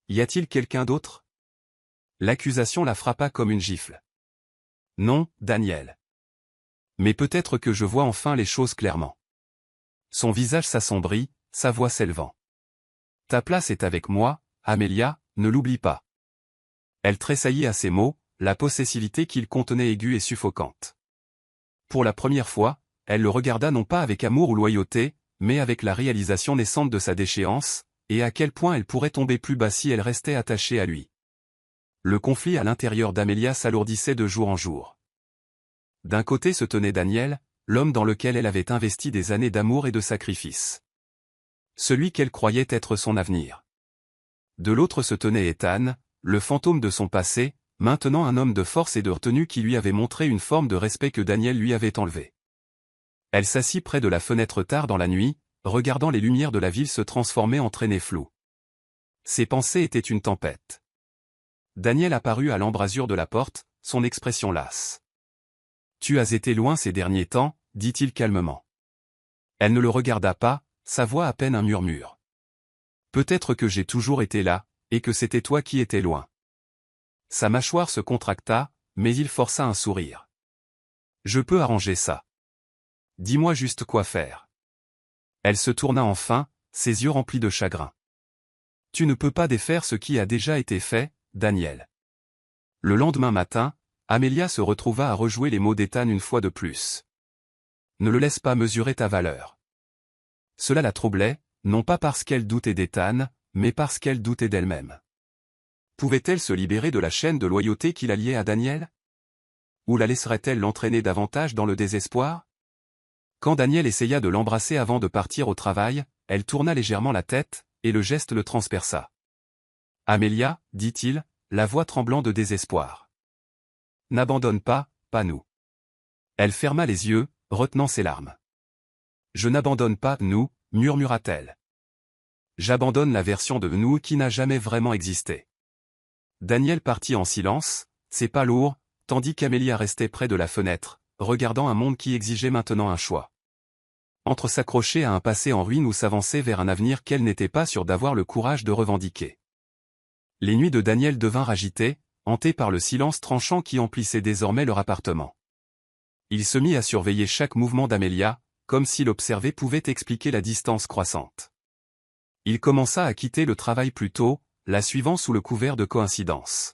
S1: Y a-t-il quelqu'un d'autre » L'accusation la frappa comme une gifle. « Non, Daniel. Mais peut-être que je vois enfin les choses clairement. » Son visage s'assombrit, sa voix s'élevant. « Ta place est avec moi, Amélia, ne l'oublie pas. » Elle tressaillit à ces mots, la possessivité qu'ils contenaient aiguë et suffocante. Pour la première fois, elle le regarda non pas avec amour ou loyauté, mais avec la réalisation naissante de sa déchéance, et à quel point elle pourrait tomber plus bas si elle restait attachée à lui. Le conflit à l'intérieur d'Amélia s'alourdissait de jour en jour. D'un côté se tenait Daniel, l'homme dans lequel elle avait investi des années d'amour et de sacrifice. Celui qu'elle croyait être son avenir. De l'autre se tenait Ethan, le fantôme de son passé, maintenant un homme de force et de retenue qui lui avait montré une forme de respect que Daniel lui avait enlevée. Elle s'assit près de la fenêtre tard dans la nuit, regardant les lumières de la ville se transformer en traînées floues. Ses pensées étaient une tempête. Daniel apparut à l'embrasure de la porte, son expression lasse. « Tu as été loin ces derniers temps » dit-il calmement. Elle ne le regarda pas, sa voix à peine un murmure. « Peut-être que j'ai toujours été là, et que c'était toi qui étais loin. » Sa mâchoire se contracta, mais il força un sourire. « Je peux arranger ça. Dis-moi juste quoi faire. » Elle se tourna enfin, ses yeux remplis de chagrin. « Tu ne peux pas défaire ce qui a déjà été fait, Daniel. » Le lendemain matin, Amélia se retrouva à rejouer les mots d'Ethan une fois de plus. ne le laisse pas mesurer ta valeur. Cela la troublait, non pas parce qu'elle doutait d'Ethan, mais parce qu'elle doutait d'elle-même. Pouvait-elle se libérer de la chaîne de loyauté qui la liait à Daniel? Ou la laisserait-elle l'entraîner davantage dans le désespoir? Quand Daniel essaya de l'embrasser avant de partir au travail, elle tourna légèrement la tête, et le geste le transperça. « Amelia, dit-il, la voix tremblant de désespoir. N'abandonne pas, pas nous. » Elle ferma les yeux, retenant ses larmes. « Je n'abandonne pas nous, murmura-t-elle. J'abandonne la version de nous qui n'a jamais vraiment existé. » Daniel partit en silence, ses pas lourds, tandis qu'Amelia restait près de la fenêtre, regardant un monde qui exigeait maintenant un choix. Entre s'accrocher à un passé en ruine ou s'avancer vers un avenir qu'elle n'était pas sûre d'avoir le courage de revendiquer. Les nuits de Daniel devinrent agitées, hantées par le silence tranchant qui emplissait désormais leur appartement. Il se mit à surveiller chaque mouvement d'Amelia, comme si l'observer pouvait expliquer la distance croissante. Il commença à quitter le travail plus tôt, la suivant sous le couvert de coïncidence.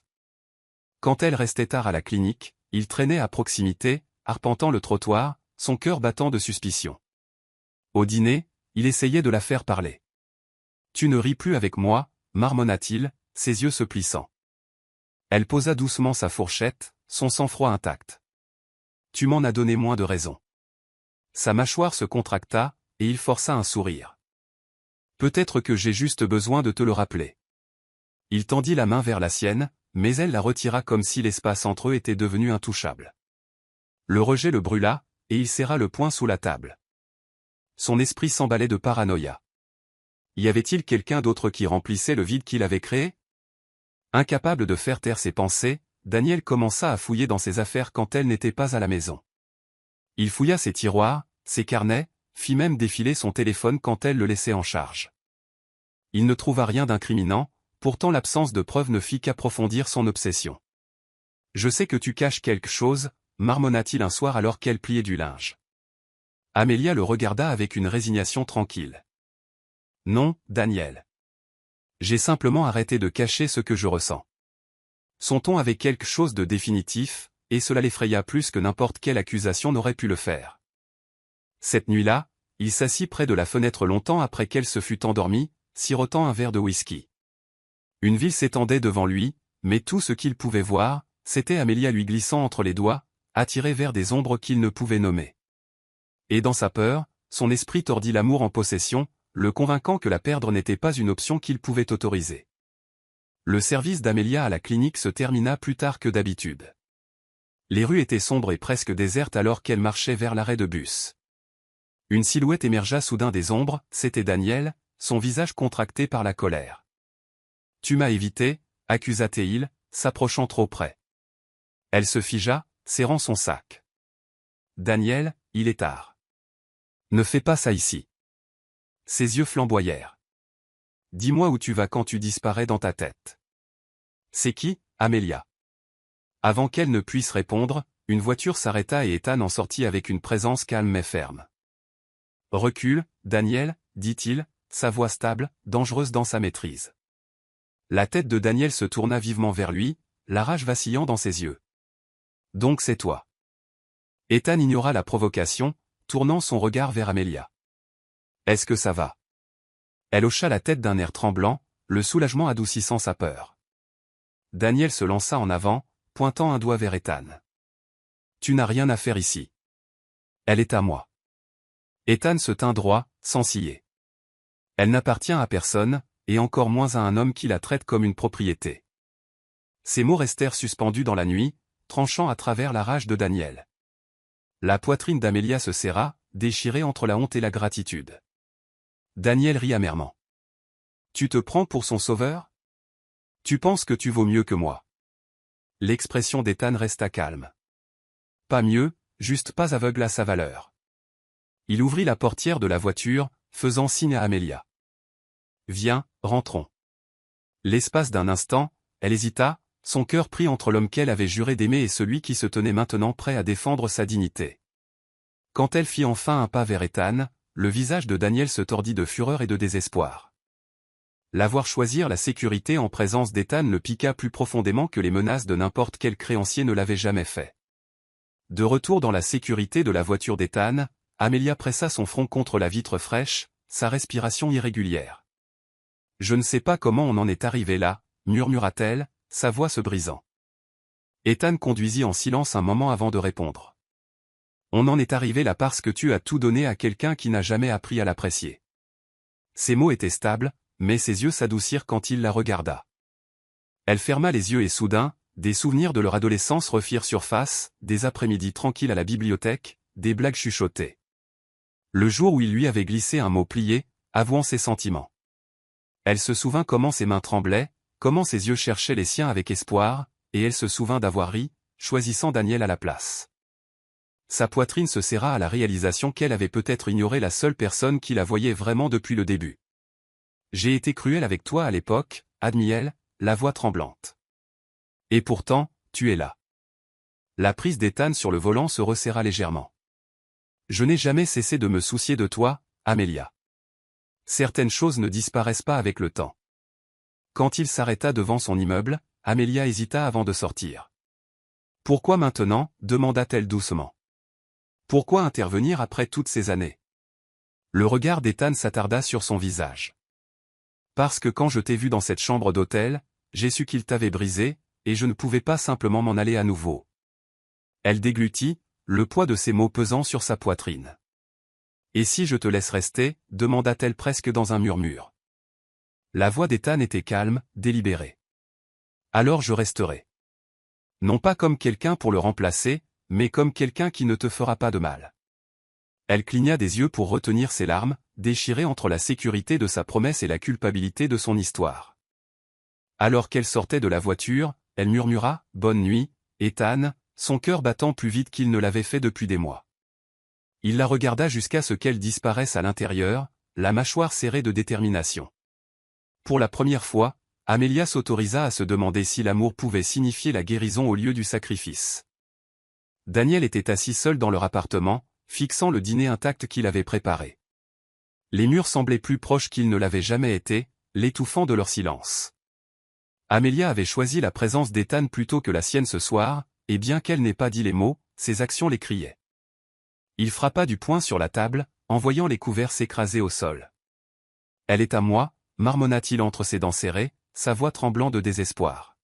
S1: Quand elle restait tard à la clinique, il traînait à proximité, arpentant le trottoir, son cœur battant de suspicion. Au dîner, il essayait de la faire parler. « Tu ne ris plus avec moi » marmonna-t-il, ses yeux se plissant. Elle posa doucement sa fourchette, son sang-froid intact. « Tu m'en as donné moins de raison. » Sa mâchoire se contracta, et il força un sourire. « Peut-être que j'ai juste besoin de te le rappeler. » Il tendit la main vers la sienne, mais elle la retira comme si l'espace entre eux était devenu intouchable. Le rejet le brûla, et il serra le poing sous la table. Son esprit s'emballait de paranoïa. Y avait-il quelqu'un d'autre qui remplissait le vide qu'il avait créé? Incapable de faire taire ses pensées, Daniel commença à fouiller dans ses affaires quand elle n'était pas à la maison. Il fouilla ses tiroirs, ses carnets, fit même défiler son téléphone quand elle le laissait en charge. Il ne trouva rien d'incriminant, pourtant l'absence de preuves ne fit qu'approfondir son obsession. « Je sais que tu caches quelque chose » marmonna-t-il un soir alors qu'elle pliait du linge. Amelia le regarda avec une résignation tranquille. « Non, Daniel. J'ai simplement arrêté de cacher ce que je ressens. » Son ton avait quelque chose de définitif, et cela l'effraya plus que n'importe quelle accusation n'aurait pu le faire. Cette nuit-là, il s'assit près de la fenêtre longtemps après qu'elle se fût endormie, sirotant un verre de whisky. Une ville s'étendait devant lui, mais tout ce qu'il pouvait voir, c'était Amelia lui glissant entre les doigts, attirée vers des ombres qu'il ne pouvait nommer. Et dans sa peur, son esprit tordit l'amour en possession, le convainquant que la perdre n'était pas une option qu'il pouvait autoriser. Le service d'Amelia à la clinique se termina plus tard que d'habitude. Les rues étaient sombres et presque désertes alors qu'elle marchait vers l'arrêt de bus. Une silhouette émergea soudain des ombres, c'était Daniel, son visage contracté par la colère. « Tu m'as évité » accusa-t-il, s'approchant trop près. Elle se figea, serrant son sac. « Daniel, il est tard. Ne fais pas ça ici. » Ses yeux flamboyèrent. « Dis-moi où tu vas quand tu disparais dans ta tête. »« C'est qui, Amelia ?» Avant qu'elle ne puisse répondre, une voiture s'arrêta et Ethan en sortit avec une présence calme mais ferme. « Recule, Daniel, dit-il, sa voix stable, dangereuse dans sa maîtrise. » La tête de Daniel se tourna vivement vers lui, la rage vacillant dans ses yeux. « Donc c'est toi. » Ethan ignora la provocation, tournant son regard vers Amelia. « Est-ce que ça va ?» Elle hocha la tête d'un air tremblant, le soulagement adoucissant sa peur. Daniel se lança en avant, pointant un doigt vers Ethan. « Tu n'as rien à faire ici. Elle est à moi. » Ethan se tint droit, sans ciller. « Elle n'appartient à personne, et encore moins à un homme qui la traite comme une propriété. » Ces mots restèrent suspendus dans la nuit, tranchant à travers la rage de Daniel. La poitrine d'Amelia se serra, déchirée entre la honte et la gratitude. Daniel rit amèrement. « Tu te prends pour son sauveur? Tu penses que tu vaux mieux que moi? » L'expression d'Ethan resta calme. « Pas mieux, juste pas aveugle à sa valeur. » Il ouvrit la portière de la voiture, faisant signe à Amelia. « Viens, rentrons. » L'espace d'un instant, elle hésita, son cœur pris entre l'homme qu'elle avait juré d'aimer et celui qui se tenait maintenant prêt à défendre sa dignité. Quand elle fit enfin un pas vers Ethan, le visage de Daniel se tordit de fureur et de désespoir. La voir choisir la sécurité en présence d'Ethan le piqua plus profondément que les menaces de n'importe quel créancier ne l'avaient jamais fait. De retour dans la sécurité de la voiture d'Ethan, Amelia pressa son front contre la vitre fraîche, sa respiration irrégulière. « Je ne sais pas comment on en est arrivé là, » murmura-t-elle, sa voix se brisant. Ethan conduisit en silence un moment avant de répondre. « On en est arrivé là parce que tu as tout donné à quelqu'un qui n'a jamais appris à l'apprécier. » Ses mots étaient stables, mais ses yeux s'adoucirent quand il la regarda. Elle ferma les yeux et soudain, des souvenirs de leur adolescence refirent surface, des après-midi tranquilles à la bibliothèque, des blagues chuchotées. Le jour où il lui avait glissé un mot plié, avouant ses sentiments. Elle se souvint comment ses mains tremblaient, comment ses yeux cherchaient les siens avec espoir, et elle se souvint d'avoir ri, choisissant Daniel à la place. Sa poitrine se serra à la réalisation qu'elle avait peut-être ignoré la seule personne qui la voyait vraiment depuis le début. « J'ai été cruel avec toi à l'époque, » admit-elle, la voix tremblante. « Et pourtant, tu es là. » La prise d'Ethan sur le volant se resserra légèrement. « Je n'ai jamais cessé de me soucier de toi, Amelia. Certaines choses ne disparaissent pas avec le temps. » Quand il s'arrêta devant son immeuble, Amelia hésita avant de sortir. « Pourquoi maintenant ?» demanda-t-elle doucement. « Pourquoi intervenir après toutes ces années ?» Le regard d'Ethan s'attarda sur son visage. « Parce que quand je t'ai vu dans cette chambre d'hôtel, j'ai su qu'il t'avait brisé, et je ne pouvais pas simplement m'en aller à nouveau. » Elle déglutit, le poids de ses mots pesant sur sa poitrine. « Et si je te laisse rester ?» demanda-t-elle presque dans un murmure. La voix d'Ethan était calme, délibérée. « Alors je resterai. Non pas comme quelqu'un pour le remplacer, mais comme quelqu'un qui ne te fera pas de mal. » Elle cligna des yeux pour retenir ses larmes, déchirées entre la sécurité de sa promesse et la culpabilité de son histoire. Alors qu'elle sortait de la voiture, elle murmura « Bonne nuit, Ethan », son cœur battant plus vite qu'il ne l'avait fait depuis des mois. Il la regarda jusqu'à ce qu'elle disparaisse à l'intérieur, la mâchoire serrée de détermination. Pour la première fois, Amelia s'autorisa à se demander si l'amour pouvait signifier la guérison au lieu du sacrifice. Daniel était assis seul dans leur appartement, fixant le dîner intact qu'il avait préparé. Les murs semblaient plus proches qu'ils ne l'avaient jamais été, l'étouffant de leur silence. Amelia avait choisi la présence d'Ethan plutôt que la sienne ce soir, et bien qu'elle n'ait pas dit les mots, ses actions les criaient. Il frappa du poing sur la table, en voyant les couverts s'écraser au sol. « Elle est à moi » marmonna-t-il entre ses dents serrées, sa voix tremblant de désespoir.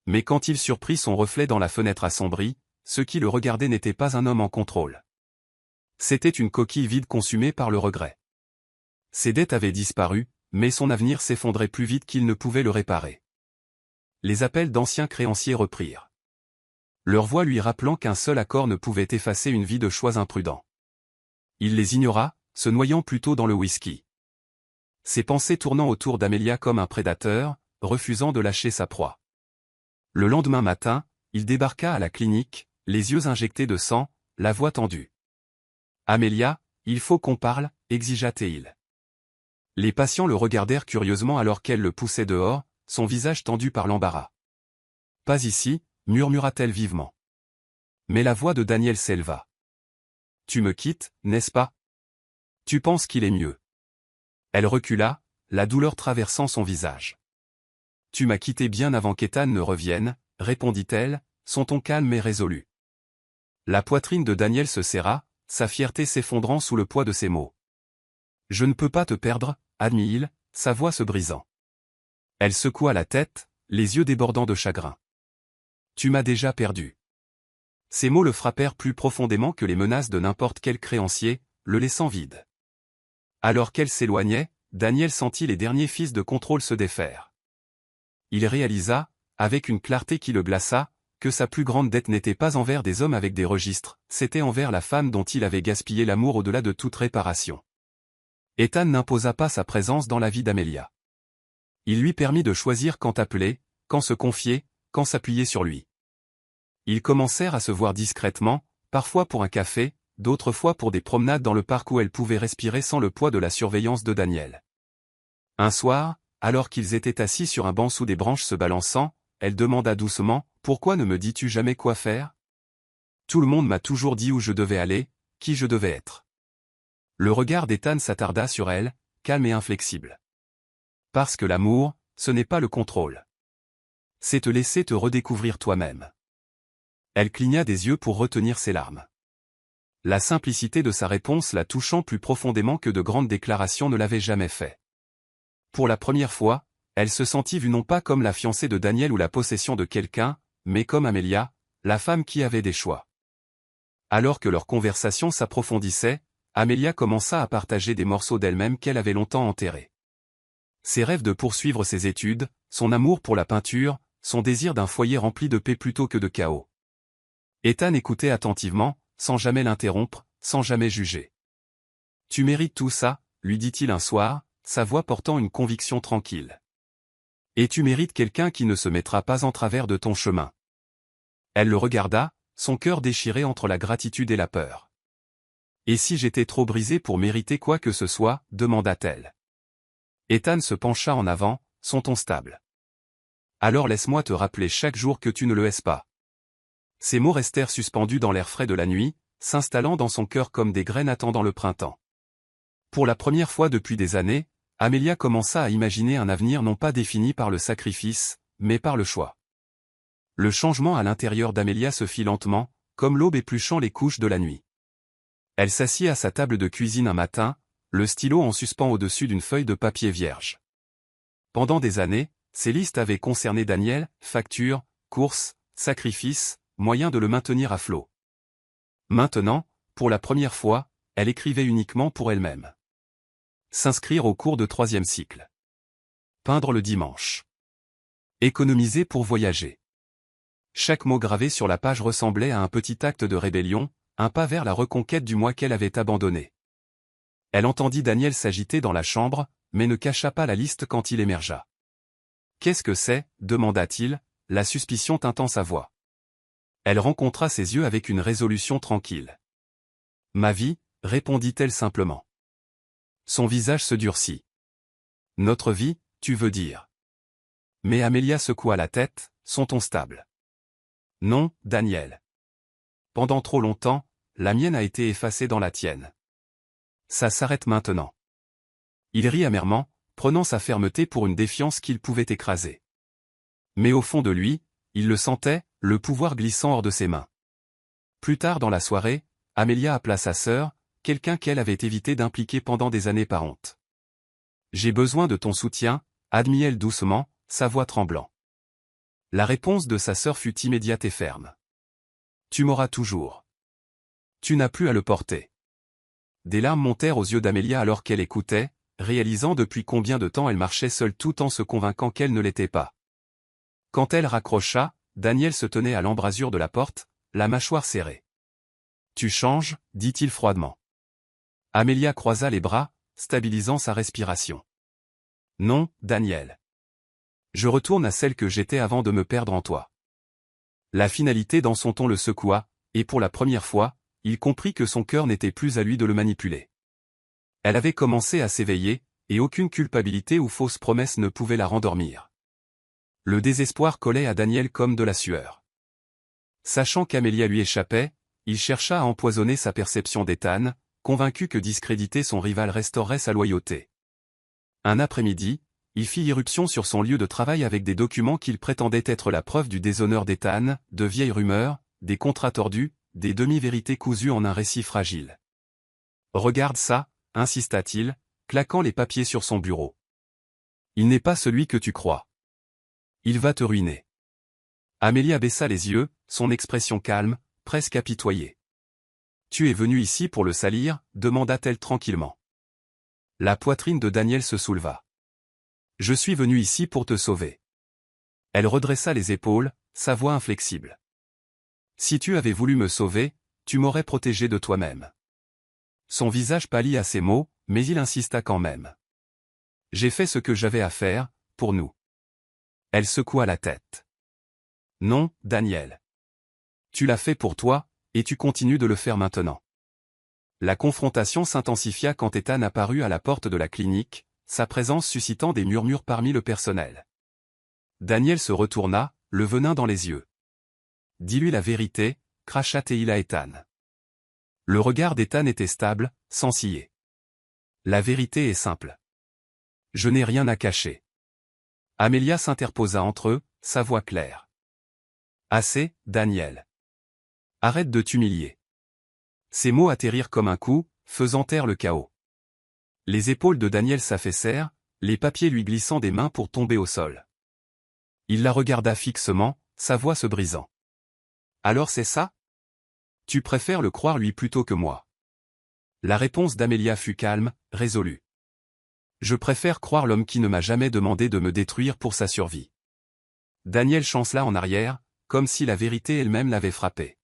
S1: Mais quand il surprit son reflet dans la fenêtre assombrie, ce qui le regardait n'était pas un homme en contrôle. C'était une coquille vide consumée par le regret. Ses dettes avaient disparu, mais son avenir s'effondrait plus vite qu'il ne pouvait le réparer. Les appels d'anciens créanciers reprirent. Leur voix lui rappelant qu'un seul accord ne pouvait effacer une vie de choix imprudents. Il les ignora, se noyant plutôt dans le whisky. Ses pensées tournant autour d'Amelia comme un prédateur, refusant de lâcher sa proie. Le lendemain matin, il débarqua à la clinique, les yeux injectés de sang, la voix tendue. « Amelia, il faut qu'on parle » exigea-t-il. Les patients le regardèrent curieusement alors qu'elle le poussait dehors, son visage tendu par l'embarras. « Pas ici » murmura-t-elle vivement. Mais la voix de Daniel s'éleva. « Tu me quittes, n'est-ce pas? Tu penses qu'il est mieux ?» Elle recula, la douleur traversant son visage. « Tu m'as quitté bien avant qu'Ethan ne revienne » répondit-elle, son ton calme et résolu. La poitrine de Daniel se serra, sa fierté s'effondrant sous le poids de ses mots. « Je ne peux pas te perdre » admit-il, sa voix se brisant. Elle secoua la tête, les yeux débordant de chagrin. « Tu m'as déjà perdu. » Ces mots le frappèrent plus profondément que les menaces de n'importe quel créancier, le laissant vide. Alors qu'elle s'éloignait, Daniel sentit les derniers fils de contrôle se défaire. Il réalisa, avec une clarté qui le glaça, que sa plus grande dette n'était pas envers des hommes avec des registres, c'était envers la femme dont il avait gaspillé l'amour au-delà de toute réparation. Ethan n'imposa pas sa présence dans la vie d'Amelia. Il lui permit de choisir quand appeler, quand se confier, quand s'appuyer sur lui. Ils commencèrent à se voir discrètement, parfois pour un café, d'autres fois pour des promenades dans le parc où elle pouvait respirer sans le poids de la surveillance de Daniel. Un soir, alors qu'ils étaient assis sur un banc sous des branches se balançant, elle demanda doucement « Pourquoi ne me dis-tu jamais quoi faire ? Tout le monde m'a toujours dit où je devais aller, qui je devais être. » Le regard d'Ethan s'attarda sur elle, calme et inflexible. « Parce que l'amour, ce n'est pas le contrôle. C'est te laisser te redécouvrir toi-même. » Elle cligna des yeux pour retenir ses larmes. La simplicité de sa réponse la touchant plus profondément que de grandes déclarations ne l'avaient jamais fait. Pour la première fois, elle se sentit vue non pas comme la fiancée de Daniel ou la possession de quelqu'un, mais comme Amelia, la femme qui avait des choix. Alors que leur conversation s'approfondissait, Amelia commença à partager des morceaux d'elle-même qu'elle avait longtemps enterrés. Ses rêves de poursuivre ses études, son amour pour la peinture, son désir d'un foyer rempli de paix plutôt que de chaos. Ethan écoutait attentivement, sans jamais l'interrompre, sans jamais juger. « Tu mérites tout ça, » lui dit-il un soir, sa voix portant une conviction tranquille. « Et tu mérites quelqu'un qui ne se mettra pas en travers de ton chemin. » Elle le regarda, son cœur déchiré entre la gratitude et la peur. « Et si j'étais trop brisé pour mériter quoi que ce soit ?» demanda-t-elle. Ethan se pencha en avant, son ton stable. « Alors laisse-moi te rappeler chaque jour que tu ne le es pas. » Ces mots restèrent suspendus dans l'air frais de la nuit, s'installant dans son cœur comme des graines attendant le printemps. Pour la première fois depuis des années, Amelia commença à imaginer un avenir non pas défini par le sacrifice, mais par le choix. Le changement à l'intérieur d'Amelia se fit lentement, comme l'aube épluchant les couches de la nuit. Elle s'assit à sa table de cuisine un matin, le stylo en suspens au-dessus d'une feuille de papier vierge. Pendant des années, ses listes avaient concerné Daniel, factures, courses, sacrifices, moyens de le maintenir à flot. Maintenant, pour la première fois, elle écrivait uniquement pour elle-même. S'inscrire au cours de 3e cycle. Peindre le dimanche. Économiser pour voyager. Chaque mot gravé sur la page ressemblait à un petit acte de rébellion, un pas vers la reconquête du moi qu'elle avait abandonné. Elle entendit Daniel s'agiter dans la chambre, mais ne cacha pas la liste quand il émergea. « Qu'est-ce que c'est » demanda-t-il, la suspicion tintant sa voix. Elle rencontra ses yeux avec une résolution tranquille. « Ma vie » répondit-elle simplement. Son visage se durcit. « Notre vie, tu veux dire ?» Mais Amelia secoua la tête, son ton stable. « Non, Daniel. Pendant trop longtemps, la mienne a été effacée dans la tienne. Ça s'arrête maintenant. » Il rit amèrement, prenant sa fermeté pour une défiance qu'il pouvait écraser. Mais au fond de lui, il le sentait, le pouvoir glissant hors de ses mains. Plus tard dans la soirée, Amelia appela sa sœur, quelqu'un qu'elle avait évité d'impliquer pendant des années par honte. « J'ai besoin de ton soutien » admit-elle doucement, sa voix tremblant. La réponse de sa sœur fut immédiate et ferme. « Tu m'auras toujours. Tu n'as plus à le porter. » Des larmes montèrent aux yeux d'Amelia alors qu'elle écoutait, réalisant depuis combien de temps elle marchait seule tout en se convainquant qu'elle ne l'était pas. Quand elle raccrocha, Daniel se tenait à l'embrasure de la porte, la mâchoire serrée. « Tu changes » dit-il froidement. Amelia croisa les bras, stabilisant sa respiration. « Non, Daniel. Je retourne à celle que j'étais avant de me perdre en toi. » La finalité dans son ton le secoua, et pour la première fois, il comprit que son cœur n'était plus à lui de le manipuler. Elle avait commencé à s'éveiller, et aucune culpabilité ou fausse promesse ne pouvait la rendormir. Le désespoir collait à Daniel comme de la sueur. Sachant qu'Amelia lui échappait, il chercha à empoisonner sa perception d'Ethan, convaincu que discréditer son rival restaurerait sa loyauté. Un après-midi, il fit irruption sur son lieu de travail avec des documents qu'il prétendait être la preuve du déshonneur d'Ethan, de vieilles rumeurs, des contrats tordus, des demi-vérités cousues en un récit fragile. « Regarde ça » insista-t-il, claquant les papiers sur son bureau. « Il n'est pas celui que tu crois. Il va te ruiner. » Amelia baissa les yeux, son expression calme, presque apitoyée. « Tu es venu ici pour le salir » demanda-t-elle tranquillement. La poitrine de Daniel se souleva. « Je suis venu ici pour te sauver. » Elle redressa les épaules, sa voix inflexible. « Si tu avais voulu me sauver, tu m'aurais protégé de toi-même. » Son visage pâlit à ces mots, mais il insista quand même. « J'ai fait ce que j'avais à faire, pour nous. » Elle secoua la tête. « Non, Daniel. Tu l'as fait pour toi, et tu continues de le faire maintenant. » La confrontation s'intensifia quand Ethan apparut à la porte de la clinique, sa présence suscitant des murmures parmi le personnel. Daniel se retourna, le venin dans les yeux. « Dis-lui la vérité » cracha-t-il à Ethan. Le regard d'Ethan était stable, sans ciller. « La vérité est simple. Je n'ai rien à cacher. » Amelia s'interposa entre eux, sa voix claire. « Assez, Daniel. Arrête de t'humilier. Ces mots atterrirent comme un coup, faisant taire le chaos. Les épaules de Daniel s'affaissèrent, les papiers lui glissant des mains pour tomber au sol. Il la regarda fixement, sa voix se brisant. « Alors c'est ça ? Tu préfères le croire lui plutôt que moi. » La réponse d'Amelia fut calme, résolue. « Je préfère croire l'homme qui ne m'a jamais demandé de me détruire pour sa survie. » Daniel chancela en arrière, comme si la vérité elle-même l'avait frappé.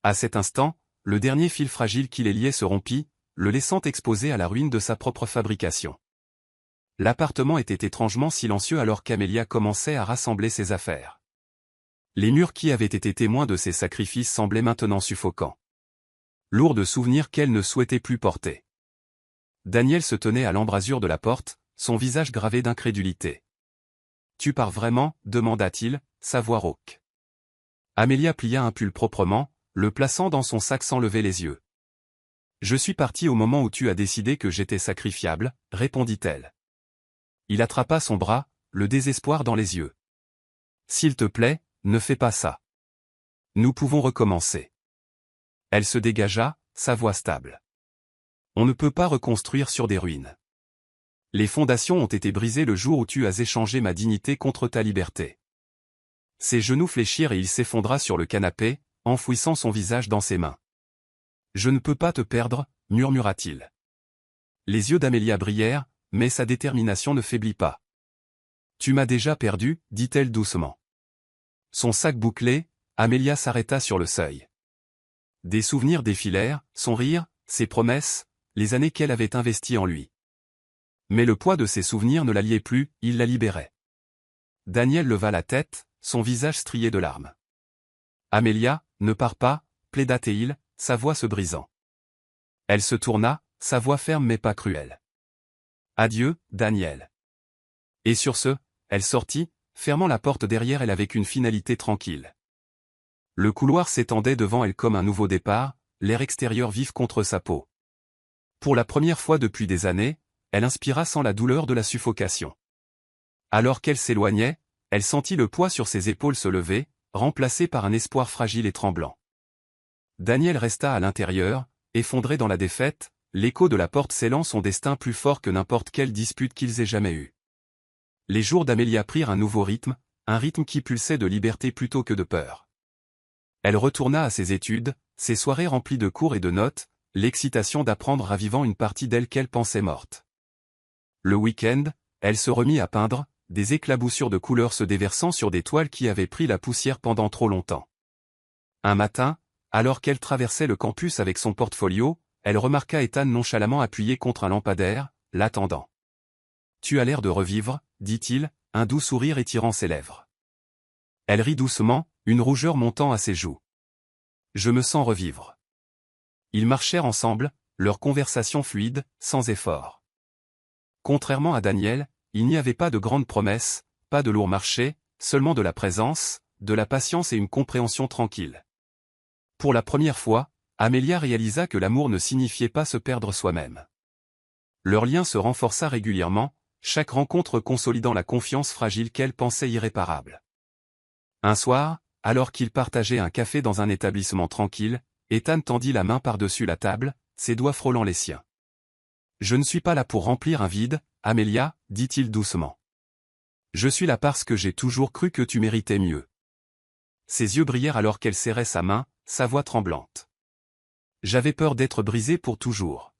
S1: À cet instant, le dernier fil fragile qui les liait se rompit, le laissant exposé à la ruine de sa propre fabrication. L'appartement était étrangement silencieux alors qu'Amelia commençait à rassembler ses affaires. Les murs qui avaient été témoins de ses sacrifices semblaient maintenant suffocants. Lourds de souvenirs qu'elle ne souhaitait plus porter. Daniel se tenait à l'embrasure de la porte, son visage gravé d'incrédulité. « Tu pars vraiment ?» demanda-t-il, sa voix rauque. Amelia plia un pull proprement, le plaçant dans son sac sans lever les yeux. « Je suis partie au moment où tu as décidé que j'étais sacrifiable, » répondit-elle. Il attrapa son bras, le désespoir dans les yeux. « S'il te plaît, ne fais pas ça. Nous pouvons recommencer. » Elle se dégagea, sa voix stable. « On ne peut pas reconstruire sur des ruines. Les fondations ont été brisées le jour où tu as échangé ma dignité contre ta liberté. » Ses genoux fléchirent et il s'effondra sur le canapé, enfouissant son visage dans ses mains. « Je ne peux pas te perdre, » murmura-t-il. Les yeux d'Amelia brillèrent, mais sa détermination ne faiblit pas. « Tu m'as déjà perdu, » dit-elle doucement. Son sac bouclé, Amelia s'arrêta sur le seuil. Des souvenirs défilèrent, son rire, ses promesses, les années qu'elle avait investies en lui. Mais le poids de ces souvenirs ne la liait plus, il la libérait. Daniel leva la tête, son visage strié de larmes. « Amelia, ne pars pas » plaida-t-il, sa voix se brisant. Elle se tourna, sa voix ferme mais pas cruelle. « Adieu, Daniel. » Et sur ce, elle sortit, fermant la porte derrière elle avec une finalité tranquille. Le couloir s'étendait devant elle comme un nouveau départ, l'air extérieur vif contre sa peau. Pour la première fois depuis des années, elle inspira sans la douleur de la suffocation. Alors qu'elle s'éloignait, elle sentit le poids sur ses épaules se lever, remplacé par un espoir fragile et tremblant. Daniel resta à l'intérieur, effondré dans la défaite, l'écho de la porte scellant son destin plus fort que n'importe quelle dispute qu'ils aient jamais eue. Les jours d'Amelia prirent un nouveau rythme, un rythme qui pulsait de liberté plutôt que de peur. Elle retourna à ses études, ses soirées remplies de cours et de notes, l'excitation d'apprendre ravivant une partie d'elle qu'elle pensait morte. Le week-end, elle se remit à peindre, des éclaboussures de couleurs se déversant sur des toiles qui avaient pris la poussière pendant trop longtemps. Un matin, alors qu'elle traversait le campus avec son portfolio, elle remarqua Ethan nonchalamment appuyé contre un lampadaire, l'attendant. « Tu as l'air de revivre » dit-il, un doux sourire étirant ses lèvres. Elle rit doucement, une rougeur montant à ses joues. « Je me sens revivre. » Ils marchèrent ensemble, leur conversation fluide, sans effort. Contrairement à Daniel, il n'y avait pas de grandes promesses, pas de lourds marchés, seulement de la présence, de la patience et une compréhension tranquille. Pour la première fois, Amelia réalisa que l'amour ne signifiait pas se perdre soi-même. Leur lien se renforça régulièrement, chaque rencontre consolidant la confiance fragile qu'elle pensait irréparable. Un soir, alors qu'ils partageaient un café dans un établissement tranquille, Ethan tendit la main par-dessus la table, ses doigts frôlant les siens. « Je ne suis pas là pour remplir un vide, Amelia, » dit-il doucement. « Je suis là parce que j'ai toujours cru que tu méritais mieux. » Ses yeux brillèrent alors qu'elle serrait sa main, sa voix tremblante. « J'avais peur d'être brisé pour toujours. »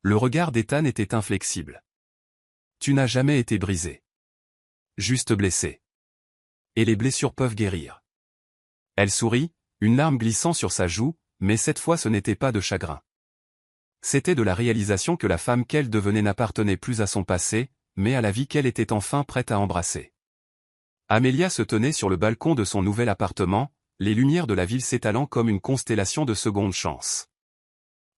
S1: Le regard d'Ethan était inflexible. « Tu n'as jamais été brisé. Juste blessé. Et les blessures peuvent guérir. » Elle sourit, une larme glissant sur sa joue, mais cette fois ce n'était pas de chagrin. C'était de la réalisation que la femme qu'elle devenait n'appartenait plus à son passé, mais à la vie qu'elle était enfin prête à embrasser. Amelia se tenait sur le balcon de son nouvel appartement, les lumières de la ville s'étalant comme une constellation de seconde chance.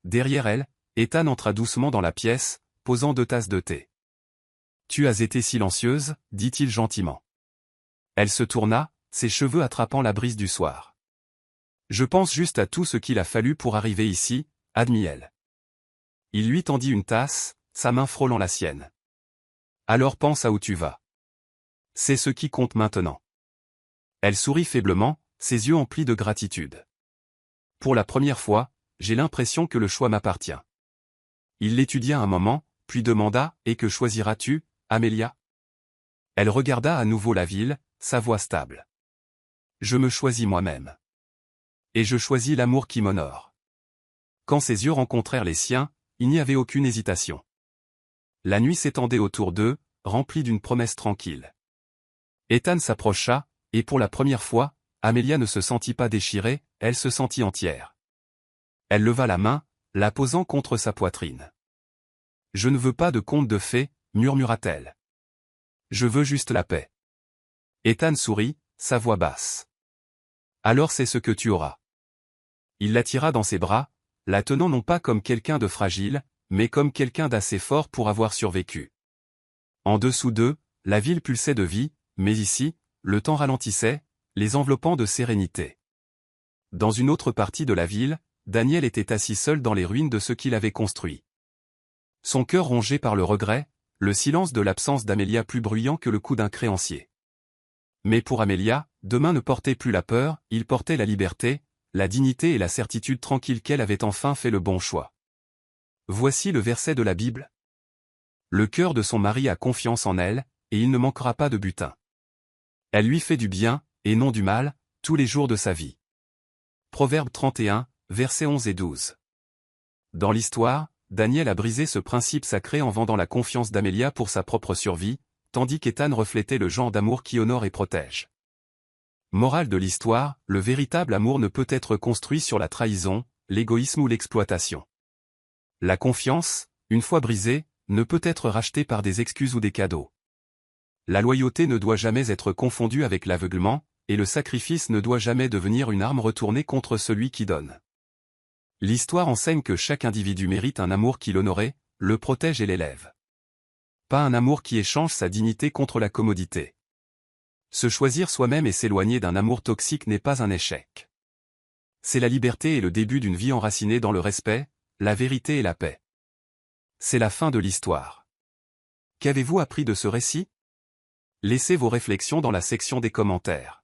S1: Derrière elle, Ethan entra doucement dans la pièce, posant 2 tasses de thé. « Tu as été silencieuse, » dit-il gentiment. Elle se tourna, ses cheveux attrapant la brise du soir. « Je pense juste à tout ce qu'il a fallu pour arriver ici, » admit-elle. Il lui tendit une tasse, sa main frôlant la sienne. « Alors pense à où tu vas. C'est ce qui compte maintenant. » Elle sourit faiblement, ses yeux emplis de gratitude. Pour la première fois, j'ai l'impression que le choix m'appartient. Il l'étudia un moment, puis demanda, et que choisiras-tu, Amelia? Elle regarda à nouveau la ville, sa voix stable. Je me choisis moi-même. Et je choisis l'amour qui m'honore. Quand ses yeux rencontrèrent les siens, il n'y avait aucune hésitation. La nuit s'étendait autour d'eux, remplie d'une promesse tranquille. Ethan s'approcha, et pour la première fois, Amelia ne se sentit pas déchirée, elle se sentit entière. Elle leva la main, la posant contre sa poitrine. « Je ne veux pas de conte de fées, murmura-t-elle. Je veux juste la paix. » Ethan sourit, sa voix basse. « Alors c'est ce que tu auras. » Il la tira dans ses bras, la tenant non pas comme quelqu'un de fragile, mais comme quelqu'un d'assez fort pour avoir survécu. En dessous d'eux, la ville pulsait de vie, mais ici, le temps ralentissait, les enveloppant de sérénité. Dans une autre partie de la ville, Daniel était assis seul dans les ruines de ce qu'il avait construit. Son cœur rongé par le regret, le silence de l'absence d'Amelia plus bruyant que le coup d'un créancier. Mais pour Amelia, demain ne portait plus la peur, il portait la liberté, la dignité et la certitude tranquille qu'elle avait enfin fait le bon choix. Voici le verset de la Bible. Le cœur de son mari a confiance en elle, et il ne manquera pas de butin. Elle lui fait du bien, et non du mal, tous les jours de sa vie. Proverbe 31, versets 11 et 12. Dans l'histoire, Daniel a brisé ce principe sacré en vendant la confiance d'Amelia pour sa propre survie, tandis qu'Ethan reflétait le genre d'amour qui honore et protège. Morale de l'histoire, le véritable amour ne peut être construit sur la trahison, l'égoïsme ou l'exploitation. La confiance, une fois brisée, ne peut être rachetée par des excuses ou des cadeaux. La loyauté ne doit jamais être confondue avec l'aveuglement, et le sacrifice ne doit jamais devenir une arme retournée contre celui qui donne. L'histoire enseigne que chaque individu mérite un amour qui l'honore, le protège et l'élève. Pas un amour qui échange sa dignité contre la commodité. Se choisir soi-même et s'éloigner d'un amour toxique n'est pas un échec. C'est la liberté et le début d'une vie enracinée dans le respect, la vérité et la paix. C'est la fin de l'histoire. Qu'avez-vous appris de ce récit? Laissez vos réflexions dans la section des commentaires.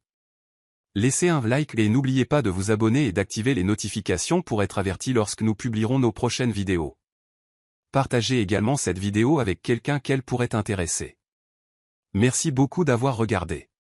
S1: Laissez un like et n'oubliez pas de vous abonner et d'activer les notifications pour être averti lorsque nous publierons nos prochaines vidéos. Partagez également cette vidéo avec quelqu'un qu'elle pourrait intéresser. Merci beaucoup d'avoir regardé.